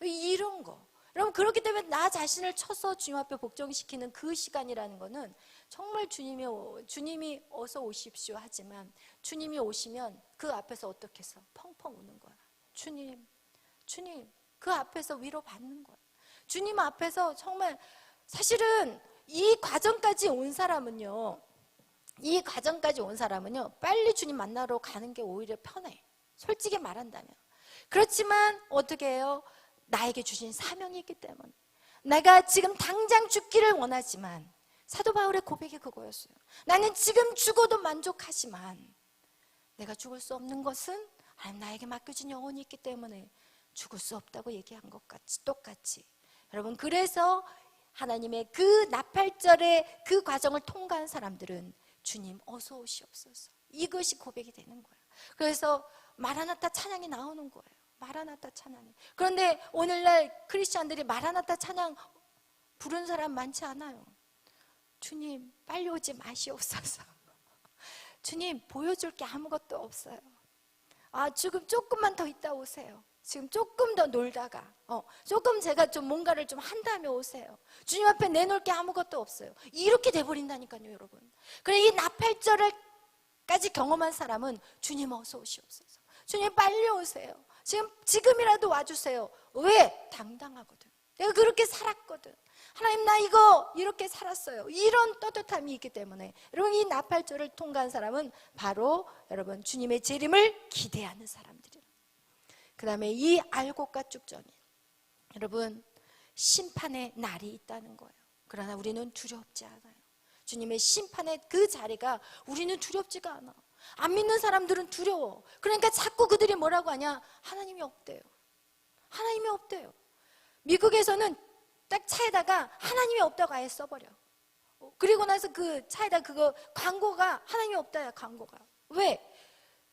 이런 거. 여러분 그렇기 때문에 나 자신을 쳐서 주님 앞에 복종시키는 그 시간이라는 거는 정말 주님이 어서 오십시오 하지만 주님이 오시면 그 앞에서 어떻게 해서 펑펑 우는 거야. 주님 그 앞에서 위로받는 거야. 주님 앞에서 정말 사실은 이 과정까지 온 사람은요 빨리 주님 만나러 가는 게 오히려 편해. 솔직히 말한다면. 그렇지만 어떻게 해요? 나에게 주신 사명이 있기 때문에 내가 지금 당장 죽기를 원하지만 사도 바울의 고백이 그거였어요. 나는 지금 죽어도 만족하지만 내가 죽을 수 없는 것은 하나님 나에게 맡겨진 영혼이 있기 때문에 죽을 수 없다고 얘기한 것 같이 똑같이 여러분 그래서 하나님의 그 나팔절의 그 과정을 통과한 사람들은 주님 어서 오시옵소서 이것이 고백이 되는 거예요. 그래서 마라나타 찬양이 나오는 거예요. 마라나타 찬양이. 그런데 오늘날 크리스찬들이 마라나타 찬양 부른 사람 많지 않아요. 주님 빨리 오지 마시옵소서. 주님 보여줄 게 아무것도 없어요. 지금 조금만 더 있다 오세요. 지금 조금 더 놀다가 조금 제가 좀 뭔가를 좀 한 다음에 오세요. 주님 앞에 내놓을 게 아무것도 없어요. 이렇게 돼버린다니까요, 여러분. 그래, 이 나팔절까지 경험한 사람은 주님 어서 오시옵소서. 주님 빨리 오세요. 지금이라도 와주세요. 왜? 당당하거든. 내가 그렇게 살았거든. 하나님, 나 이거 이렇게 살았어요. 이런 떳떳함이 있기 때문에 여러분, 이 나팔절을 통과한 사람은 바로 여러분 주님의 재림을 기대하는 사람들이에요. 그 다음에 이 알곡과 쭉정이, 여러분 심판의 날이 있다는 거예요. 그러나 우리는 두렵지 않아요. 주님의 심판의 그 자리가 우리는 두렵지가 않아. 안 믿는 사람들은 두려워. 그러니까 자꾸 그들이 뭐라고 하냐? 하나님이 없대요. 하나님이 없대요. 미국에서는 딱 차에다가 하나님이 없다고 아예 써버려. 그리고 나서 그 차에다 그거 광고가 하나님이 없다야, 광고가. 왜?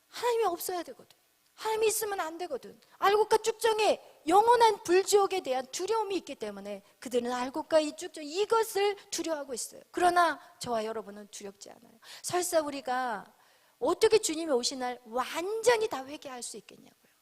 하나님이 없어야 되거든. 하나님이 있으면 안 되거든. 알곡과 쭉정에 영원한 불지옥에 대한 두려움이 있기 때문에 그들은 알곡과 이 쭉정, 이것을 두려워하고 있어요. 그러나 저와 여러분은 두렵지 않아요. 설사 우리가 어떻게 주님이 오신 날 완전히 다 회개할 수 있겠냐고요.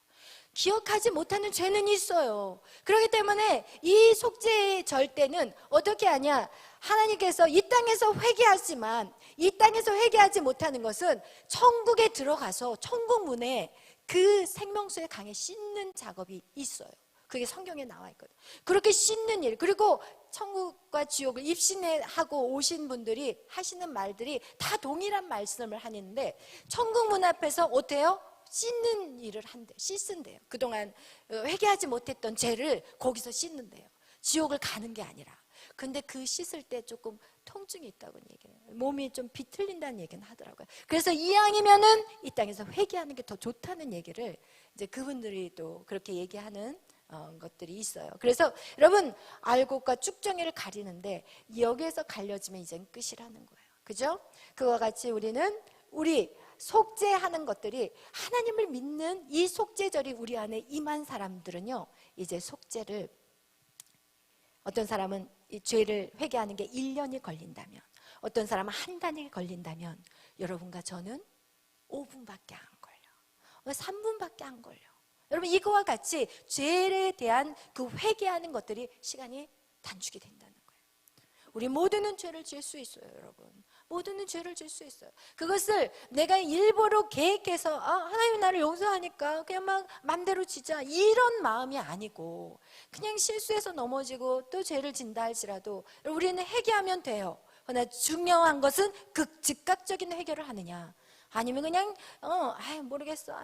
기억하지 못하는 죄는 있어요. 그렇기 때문에 이 속죄절 때는 어떻게 하냐? 하나님께서 이 땅에서 회개하지만 이 땅에서 회개하지 못하는 것은 천국에 들어가서 천국 문에 그 생명수의 강에 씻는 작업이 있어요. 그게 성경에 나와 있거든. 그렇게 씻는 일, 그리고 천국과 지옥을 입신하고 오신 분들이 하시는 말들이 다 동일한 말씀을 하는데, 천국 문 앞에서 어때요? 씻는 일을 한대, 씻은대요. 그동안 회개하지 못했던 죄를 거기서 씻는대요. 지옥을 가는 게 아니라. 근데 그 씻을 때 조금 통증이 있다고 얘기해요. 몸이 좀 비틀린다는 얘기는 하더라고요. 그래서 이왕이면은 이 땅에서 회개하는 게 더 좋다는 얘기를 이제 그분들이 또 그렇게 얘기하는 것들이 있어요. 그래서 여러분, 알곡과 쭉정이를 가리는데 여기에서 갈려지면 이젠 끝이라는 거예요. 그죠? 그와 같이 우리 속죄하는 것들이, 하나님을 믿는 이 속죄절이 우리 안에 임한 사람들은요, 이제 속죄를, 어떤 사람은 이 죄를 회개하는 게 1년이 걸린다면, 어떤 사람은 한 달이 걸린다면, 여러분과 저는 5분밖에 안 걸려. 3분밖에 안 걸려. 여러분, 이거와 같이 죄에 대한 그 회개하는 것들이 시간이 단축이 된다는 거예요. 우리 모두는 죄를 지을 수 있어요, 여러분. 모두는 죄를 지을 수 있어요. 그것을 내가 일부러 계획해서 하나님 나를 용서하니까 그냥 막 맘대로 지자, 이런 마음이 아니고, 그냥 실수해서 넘어지고 또 죄를 진다 할지라도 우리는 회개하면 돼요. 그러나 중요한 것은 그 즉각적인 해결을 하느냐, 아니면 그냥 모르겠어,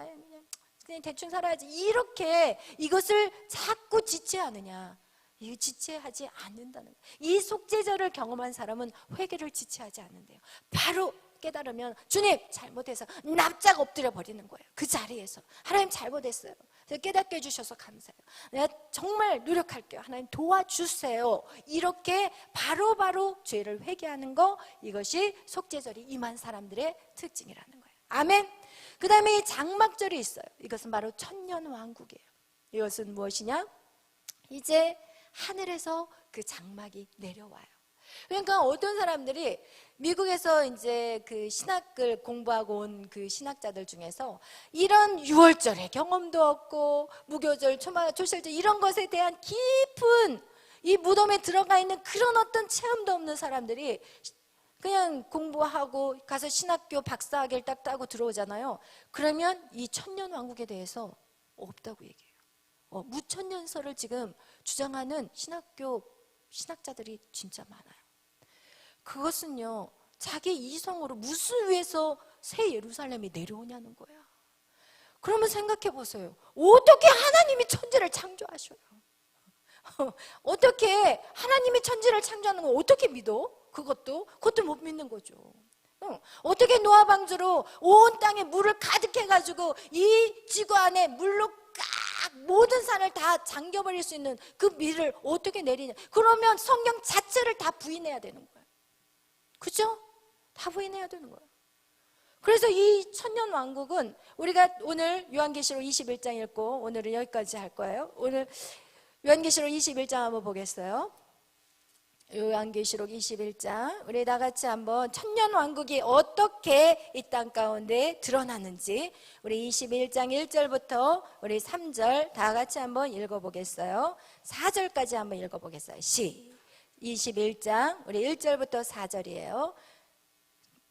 그냥 대충 살아야지, 이렇게 이것을 자꾸 지체하느냐. 이거 지체하지 않는다는 거예요. 이 속죄절을 경험한 사람은 회개를 지체하지 않는데요. 바로 깨달으면 주님 잘못해서 납작 엎드려 버리는 거예요. 그 자리에서 하나님 잘못했어요. 깨닫게 해주셔서 감사해요. 내가 정말 노력할게요. 하나님 도와주세요. 이렇게 바로바로 죄를 회개하는 거, 이것이 속죄절이 임한 사람들의 특징이라는 거예요. 아멘. 그 다음에 이 장막절이 있어요. 이것은 바로 천년왕국이에요. 이것은 무엇이냐? 이제 하늘에서 그 장막이 내려와요. 그러니까 어떤 사람들이 미국에서 이제 그 신학을 공부하고 온 그 신학자들 중에서 이런 유월절의 경험도 없고 무교절, 초실절 이런 것에 대한 깊은 이 무덤에 들어가 있는 그런 어떤 체험도 없는 사람들이 그냥 공부하고 가서 신학교 박사학위를 딱 따고 들어오잖아요. 그러면 이 천년왕국에 대해서 없다고 얘기해요. 무천년설을 지금 주장하는 신학자들이 진짜 많아요. 그것은요, 자기 이성으로 무슨 위에서 새 예루살렘이 내려오냐는 거야. 그러면 생각해 보세요. 어떻게 하나님이 천지를 창조하셔요? 어떻게 하나님이 천지를 창조하는 거 어떻게 믿어? 그것도 못 믿는 거죠. 어떻게 노아 방주로 온 땅에 물을 가득해가지고 이 지구 안에 물로 모든 산을 다 잠겨버릴 수 있는 그 비를 어떻게 내리냐. 그러면 성경 자체를 다 부인해야 되는 거예요. 그죠? 다 부인해야 되는 거예요. 그래서 이 천년왕국은 우리가 오늘 요한계시록 21장 읽고 오늘은 여기까지 할 거예요. 오늘 요한계시록 21장 한번 보겠어요. 요한계시록 21장 우리 다 같이 한번 천년왕국이 어떻게 이 땅 가운데 드러나는지 우리 21장 1절부터 우리 3절 다 같이 한번 읽어보겠어요. 4절까지 한번 읽어보겠어요. 21장 우리 1절부터 4절이에요.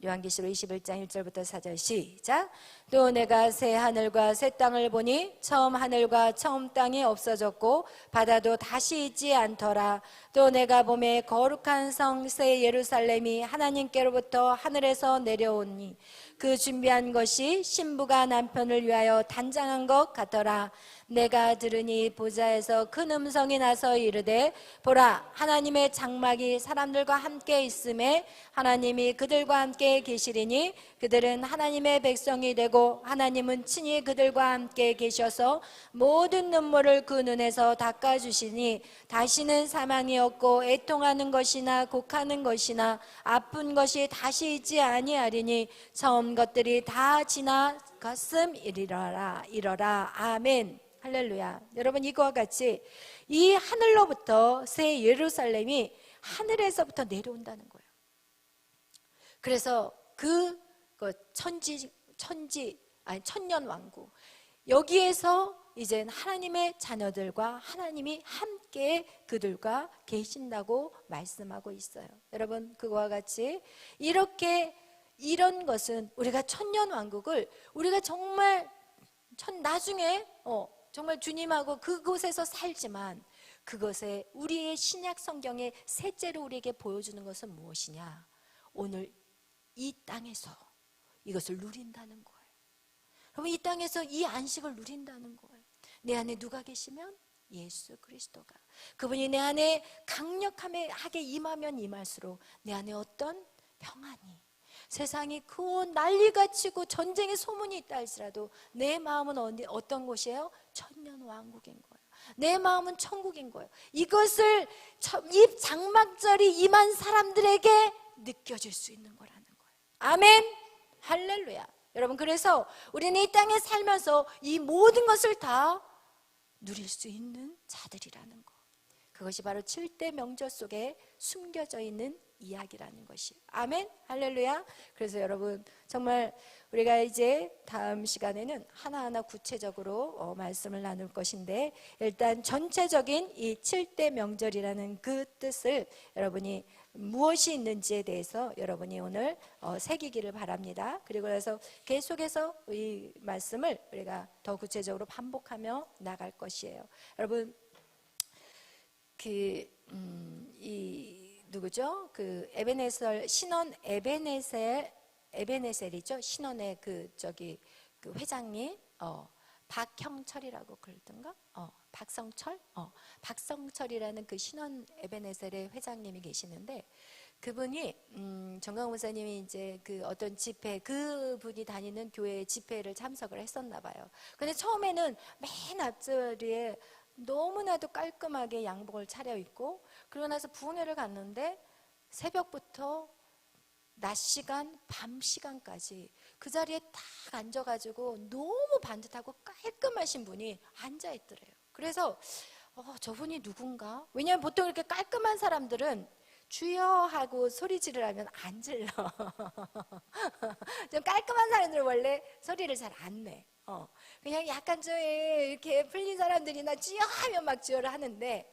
요한계시록 21장 1절부터 4절 시작. 또 내가 새 하늘과 새 땅을 보니 처음 하늘과 처음 땅이 없어졌고 바다도 다시 있지 않더라. 또 내가 보매 거룩한 성 새 예루살렘이 하나님께로부터 하늘에서 내려오니 그 준비한 것이 신부가 남편을 위하여 단장한 것 같더라. 내가 들으니 보좌에서 큰 음성이 나서 이르되 보라 하나님의 장막이 사람들과 함께 있음에 하나님이 그들과 함께 계시리니 그들은 하나님의 백성이 되고 하나님은 친히 그들과 함께 계셔서 모든 눈물을 그 눈에서 닦아주시니 다시는 사망이 없고 애통하는 것이나 곡하는 것이나 아픈 것이 다시 있지 아니하리니 처음 것들이 다 지나갔음이리라. 이러라. 아멘. 할렐루야. 여러분 이거와 같이 이 하늘로부터 새 예루살렘이 하늘에서부터 내려온다는 거예요. 그래서 천년왕국 여기에서 이제 하나님의 자녀들과 하나님이 함께 그들과 계신다고 말씀하고 있어요. 여러분 그거와 같이 이런 것은 우리가 천년왕국을 우리가 정말 나중에 정말 주님하고 그곳에서 살지만 그것에 우리의 신약 성경의 셋째로 우리에게 보여주는 것은 무엇이냐? 오늘 이 땅에서 이것을 누린다는 거예요. 그러면 이 땅에서 이 안식을 누린다는 거예요. 내 안에 누가 계시면 예수 그리스도가 그분이 내 안에 강력하게 임하면 임할수록 내 안에 어떤 평안이 세상이 큰 난리가 치고 전쟁의 소문이 있다 할지라도 내 마음은 어떤 곳이에요? 천년왕국인 거예요. 내 마음은 천국인 거예요. 이것을 이 장막절이 임한 사람들에게 느껴질 수 있는 거라는 거예요. 아멘. 할렐루야. 여러분 그래서 우리는 이 땅에 살면서 이 모든 것을 다 누릴 수 있는 자들이라는 거. 그것이 바로 7대 명절 속에 숨겨져 있는 이야기라는 것이. 아멘. 할렐루야. 그래서 정말 우리가 이제 다음 시간에는 하나하나 구체적으로 말씀을 나눌 것인데 일단 전체적인 이 7대 명절이라는 그 뜻을 여러분이 무엇이 있는지에 대해서 여러분이 오늘 새기기를 바랍니다. 그리고 나서 계속해서 이 말씀을 우리가 더 구체적으로 반복하며 나갈 것이에요. 여러분 누구죠? 그 에베네셀 신원 에베네셀이죠. 신원의 그 회장님 박형철이라고 그러던가? 박성철이라는 그 신원 에베네셀의 회장님이 계시는데 그분이 정강 목사님이 이제 그 어떤 집회 그분이 다니는 교회 집회를 참석을 했었나 봐요. 근데 처음에는 맨 앞자리에 너무나도 깔끔하게 양복을 차려입고 그러고 나서 부흥회를 갔는데 새벽부터 낮 시간, 밤 시간까지 그 자리에 딱 앉아가지고 너무 반듯하고 깔끔하신 분이 앉아있더래요. 그래서 저분이 누군가? 왜냐하면 보통 이렇게 깔끔한 사람들은 주여 하고 소리 지르라면 안 질러. 좀 깔끔한 사람들은 원래 소리를 잘 안 내. 그냥 약간 좀 이렇게 풀린 사람들이나 주여 하면 막 주여를 하는데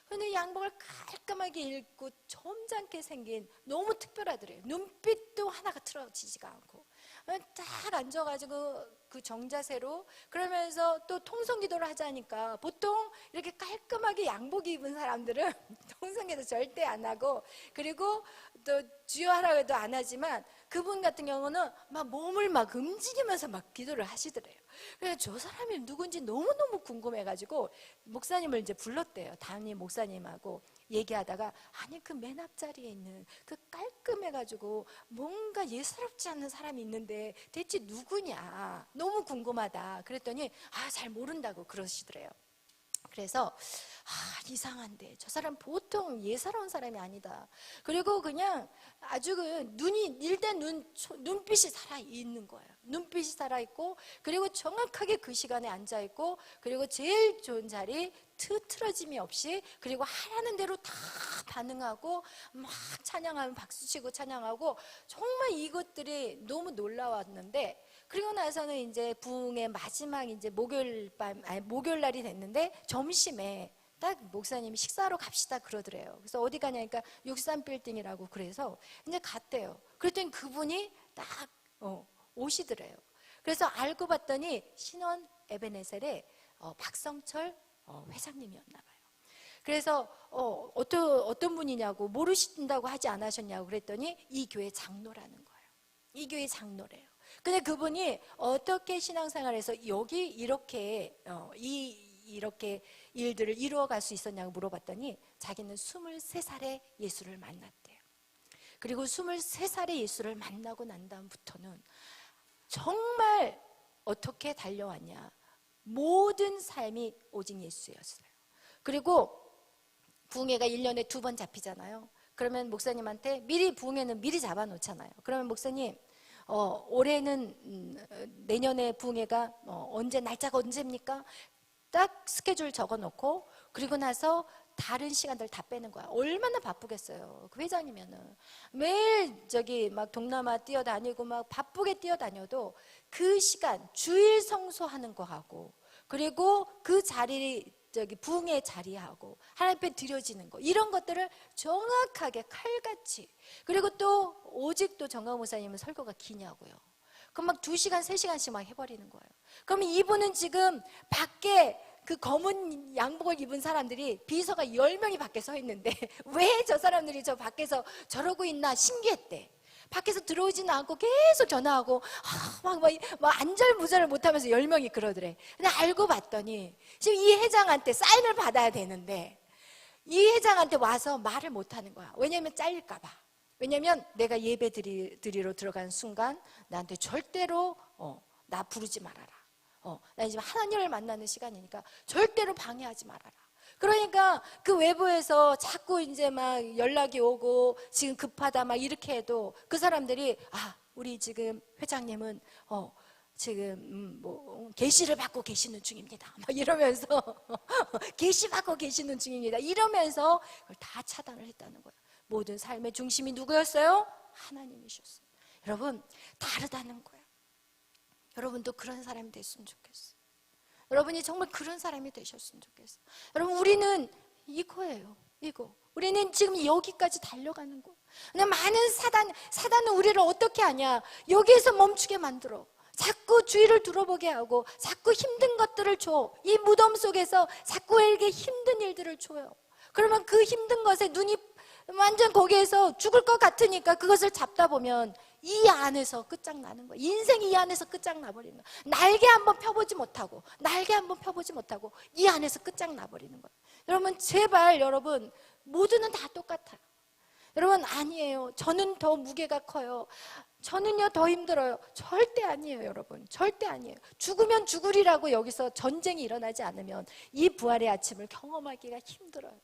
근데 양복을 깔끔하게 입고 점잖게 생긴 너무 특별하더래요. 눈빛도 하나가 틀어지지가 않고 딱 앉아가지고 그 정자세로 그러면서 또 통성기도를 하자니까 보통 이렇게 깔끔하게 양복 입은 사람들은 통성기도 절대 안 하고 그리고 또 주여 하라고 해도 안 하지만 그분 같은 경우는 막 몸을 막 움직이면서 막 기도를 하시더래요. 그래서 저 사람이 누군지 너무너무 궁금해가지고 목사님을 이제 불렀대요. 담임 목사님하고 얘기하다가 아니 그 맨 앞자리에 있는 그 깔끔해가지고 뭔가 예사롭지 않은 사람이 있는데 대체 누구냐 너무 궁금하다 그랬더니 잘 모른다고 그러시더래요. 그래서 이상한데 저 사람 보통 예사로운 사람이 아니다. 그리고 그냥 아주 일단 눈빛이 살아있는 거예요. 눈빛이 살아있고 그리고 정확하게 그 시간에 앉아있고 그리고 제일 좋은 자리 흐트러짐이 없이, 그리고 하라는 대로 다 반응하고 막 찬양하면 박수치고 찬양하고, 정말 이것들이 너무 놀라웠는데, 그리고 나서는 이제 부흥의 마지막 이제 목요일 날이 됐는데 점심에 딱 목사님이 식사하러 갑시다 그러더래요. 그래서 어디 가냐니까 63빌딩이라고 그래서 이제 갔대요. 그랬더니 그분이 딱 오시더래요. 그래서 알고 봤더니 신원 에베네셀의 박성철 회장님이었나 봐요. 그래서 어떤 분이냐고, 모르신다고 하지 않으셨냐고 그랬더니 이 교회 장로라는 거예요. 이 교회 장로래요. 근데 그분이 어떻게 신앙생활에서 여기 이렇게 이렇게 일들을 이루어갈 수 있었냐고 물어봤더니 자기는 23살에 예수를 만났대요. 그리고 23살에 예수를 만나고 난 다음부터는 정말 어떻게 달려왔냐, 모든 삶이 오직 예수였어요. 그리고 부흥회가 1년에 2번 잡히잖아요. 그러면 목사님한테 미리, 부흥회는 미리 잡아놓잖아요. 그러면 목사님 올해는 내년에 부흥회가 언제, 날짜가 언제입니까? 딱 스케줄 적어놓고, 그리고 나서 다른 시간들 다 빼는 거야. 얼마나 바쁘겠어요. 그 회장이면은 매일 막 동남아 뛰어다니고 막 바쁘게 뛰어다녀도 그 시간 주일 성소하는 거 하고, 그리고 그 자리 부흥회 자리하고 하나님 앞에 드려지는 거, 이런 것들을 정확하게 칼같이, 그리고 또 오직 또 정강 목사님은 설교가 기냐고요. 그럼 막 2시간 3시간씩 막 해버리는 거예요. 그러면 이분은 지금 밖에 그 검은 양복을 입은 사람들이, 비서가 10명이 밖에 서 있는데 왜 저 사람들이 저 밖에서 저러고 있나 신기했대. 밖에서 들어오지는 않고 계속 전화하고 막 안절부절을 못하면서 10명이 그러더래. 근데 알고 봤더니 지금 이 회장한테 사인을 받아야 되는데 이 회장한테 와서 말을 못하는 거야. 왜냐면 잘릴까 봐. 왜냐면 내가 예배 드리러 들어간 순간 나한테 절대로 나 부르지 말아라. 나 지금 하나님을 만나는 시간이니까 절대로 방해하지 말아라. 그러니까 그 외부에서 자꾸 이제 막 연락이 오고 지금 급하다 막 이렇게 해도 그 사람들이 우리 지금 회장님은 지금 뭐 계시를 받고 계시는 중입니다. 막 이러면서 계시 받고 계시는 중입니다. 이러면서 그걸 다 차단을 했다는 거예요. 모든 삶의 중심이 누구였어요? 하나님이셨어요. 여러분, 다르다는 거예요. 여러분도 그런 사람이 됐으면 좋겠어요. 여러분이 정말 그런 사람이 되셨으면 좋겠어요. 여러분, 우리는 이거예요. 이거. 우리는 지금 여기까지 달려가는 거예요. 근데 많은 사단은 우리를 어떻게 하냐? 여기에서 멈추게 만들어. 자꾸 주위를 둘러보게 하고 자꾸 힘든 것들을 줘. 이 무덤 속에서 자꾸 우리에게 힘든 일들을 줘요. 그러면 그 힘든 것에 눈이 완전 거기에서 죽을 것 같으니까 그것을 잡다 보면 이 안에서 끝장나는 거예요. 인생이 이 안에서 끝장나버리는 거예요. 날개 한번 펴보지 못하고 이 안에서 끝장나버리는 거예요. 여러분, 제발 여러분, 모두는 다 똑같아요. 여러분, 아니에요. 저는 더 무게가 커요. 저는요 더 힘들어요. 절대 아니에요. 여러분, 절대 아니에요. 죽으면 죽으리라고 여기서 전쟁이 일어나지 않으면 이 부활의 아침을 경험하기가 힘들어요.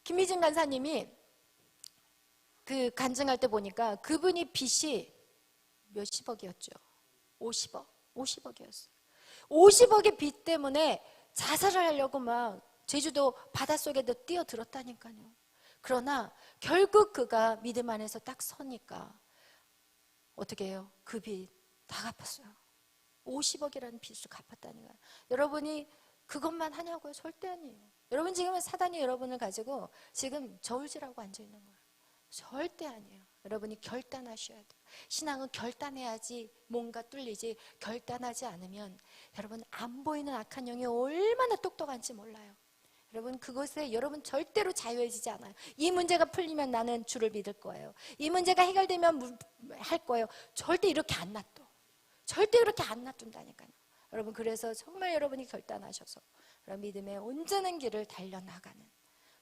김희진 간사님이 그 간증할 때 보니까 그분이 빚이 몇십억이었죠. 50억이었어요. 50억의 빚 때문에 자살을 하려고 막 제주도 바닷속에도 뛰어들었다니까요. 그러나 결국 그가 믿음 안에서 딱 서니까 어떻게 해요? 그 빚 다 갚았어요. 50억이라는 빚을 갚았다니까요. 여러분이 그것만 하냐고요? 절대 아니에요. 여러분, 지금은 사단이 여러분을 가지고 지금 저울질하고 앉아있는 거예요. 절대 아니에요. 여러분이 결단하셔야 돼요. 신앙은 결단해야지 뭔가 뚫리지, 결단하지 않으면 여러분, 안 보이는 악한 영이 얼마나 똑똑한지 몰라요. 여러분, 그것에 여러분 절대로 자유해지지 않아요. 이 문제가 풀리면 나는 주를 믿을 거예요. 이 문제가 해결되면 할 거예요. 절대 이렇게 안 놔둬. 절대 그렇게 안 놔둔다니까요. 여러분, 그래서 정말 여러분이 결단하셔서 믿음의 온전한 길을 달려나가는,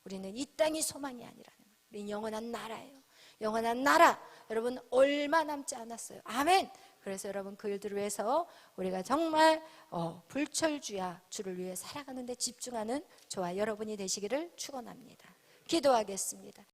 우리는 이 땅이 소망이 아니라는 거예요. 우리는 영원한 나라예요. 영원한 나라. 여러분, 얼마 남지 않았어요. 아멘. 그래서 여러분, 그 일들을 위해서 우리가 정말 불철주야 주를 위해 살아가는 데 집중하는 저와 여러분이 되시기를 축원합니다. 기도하겠습니다.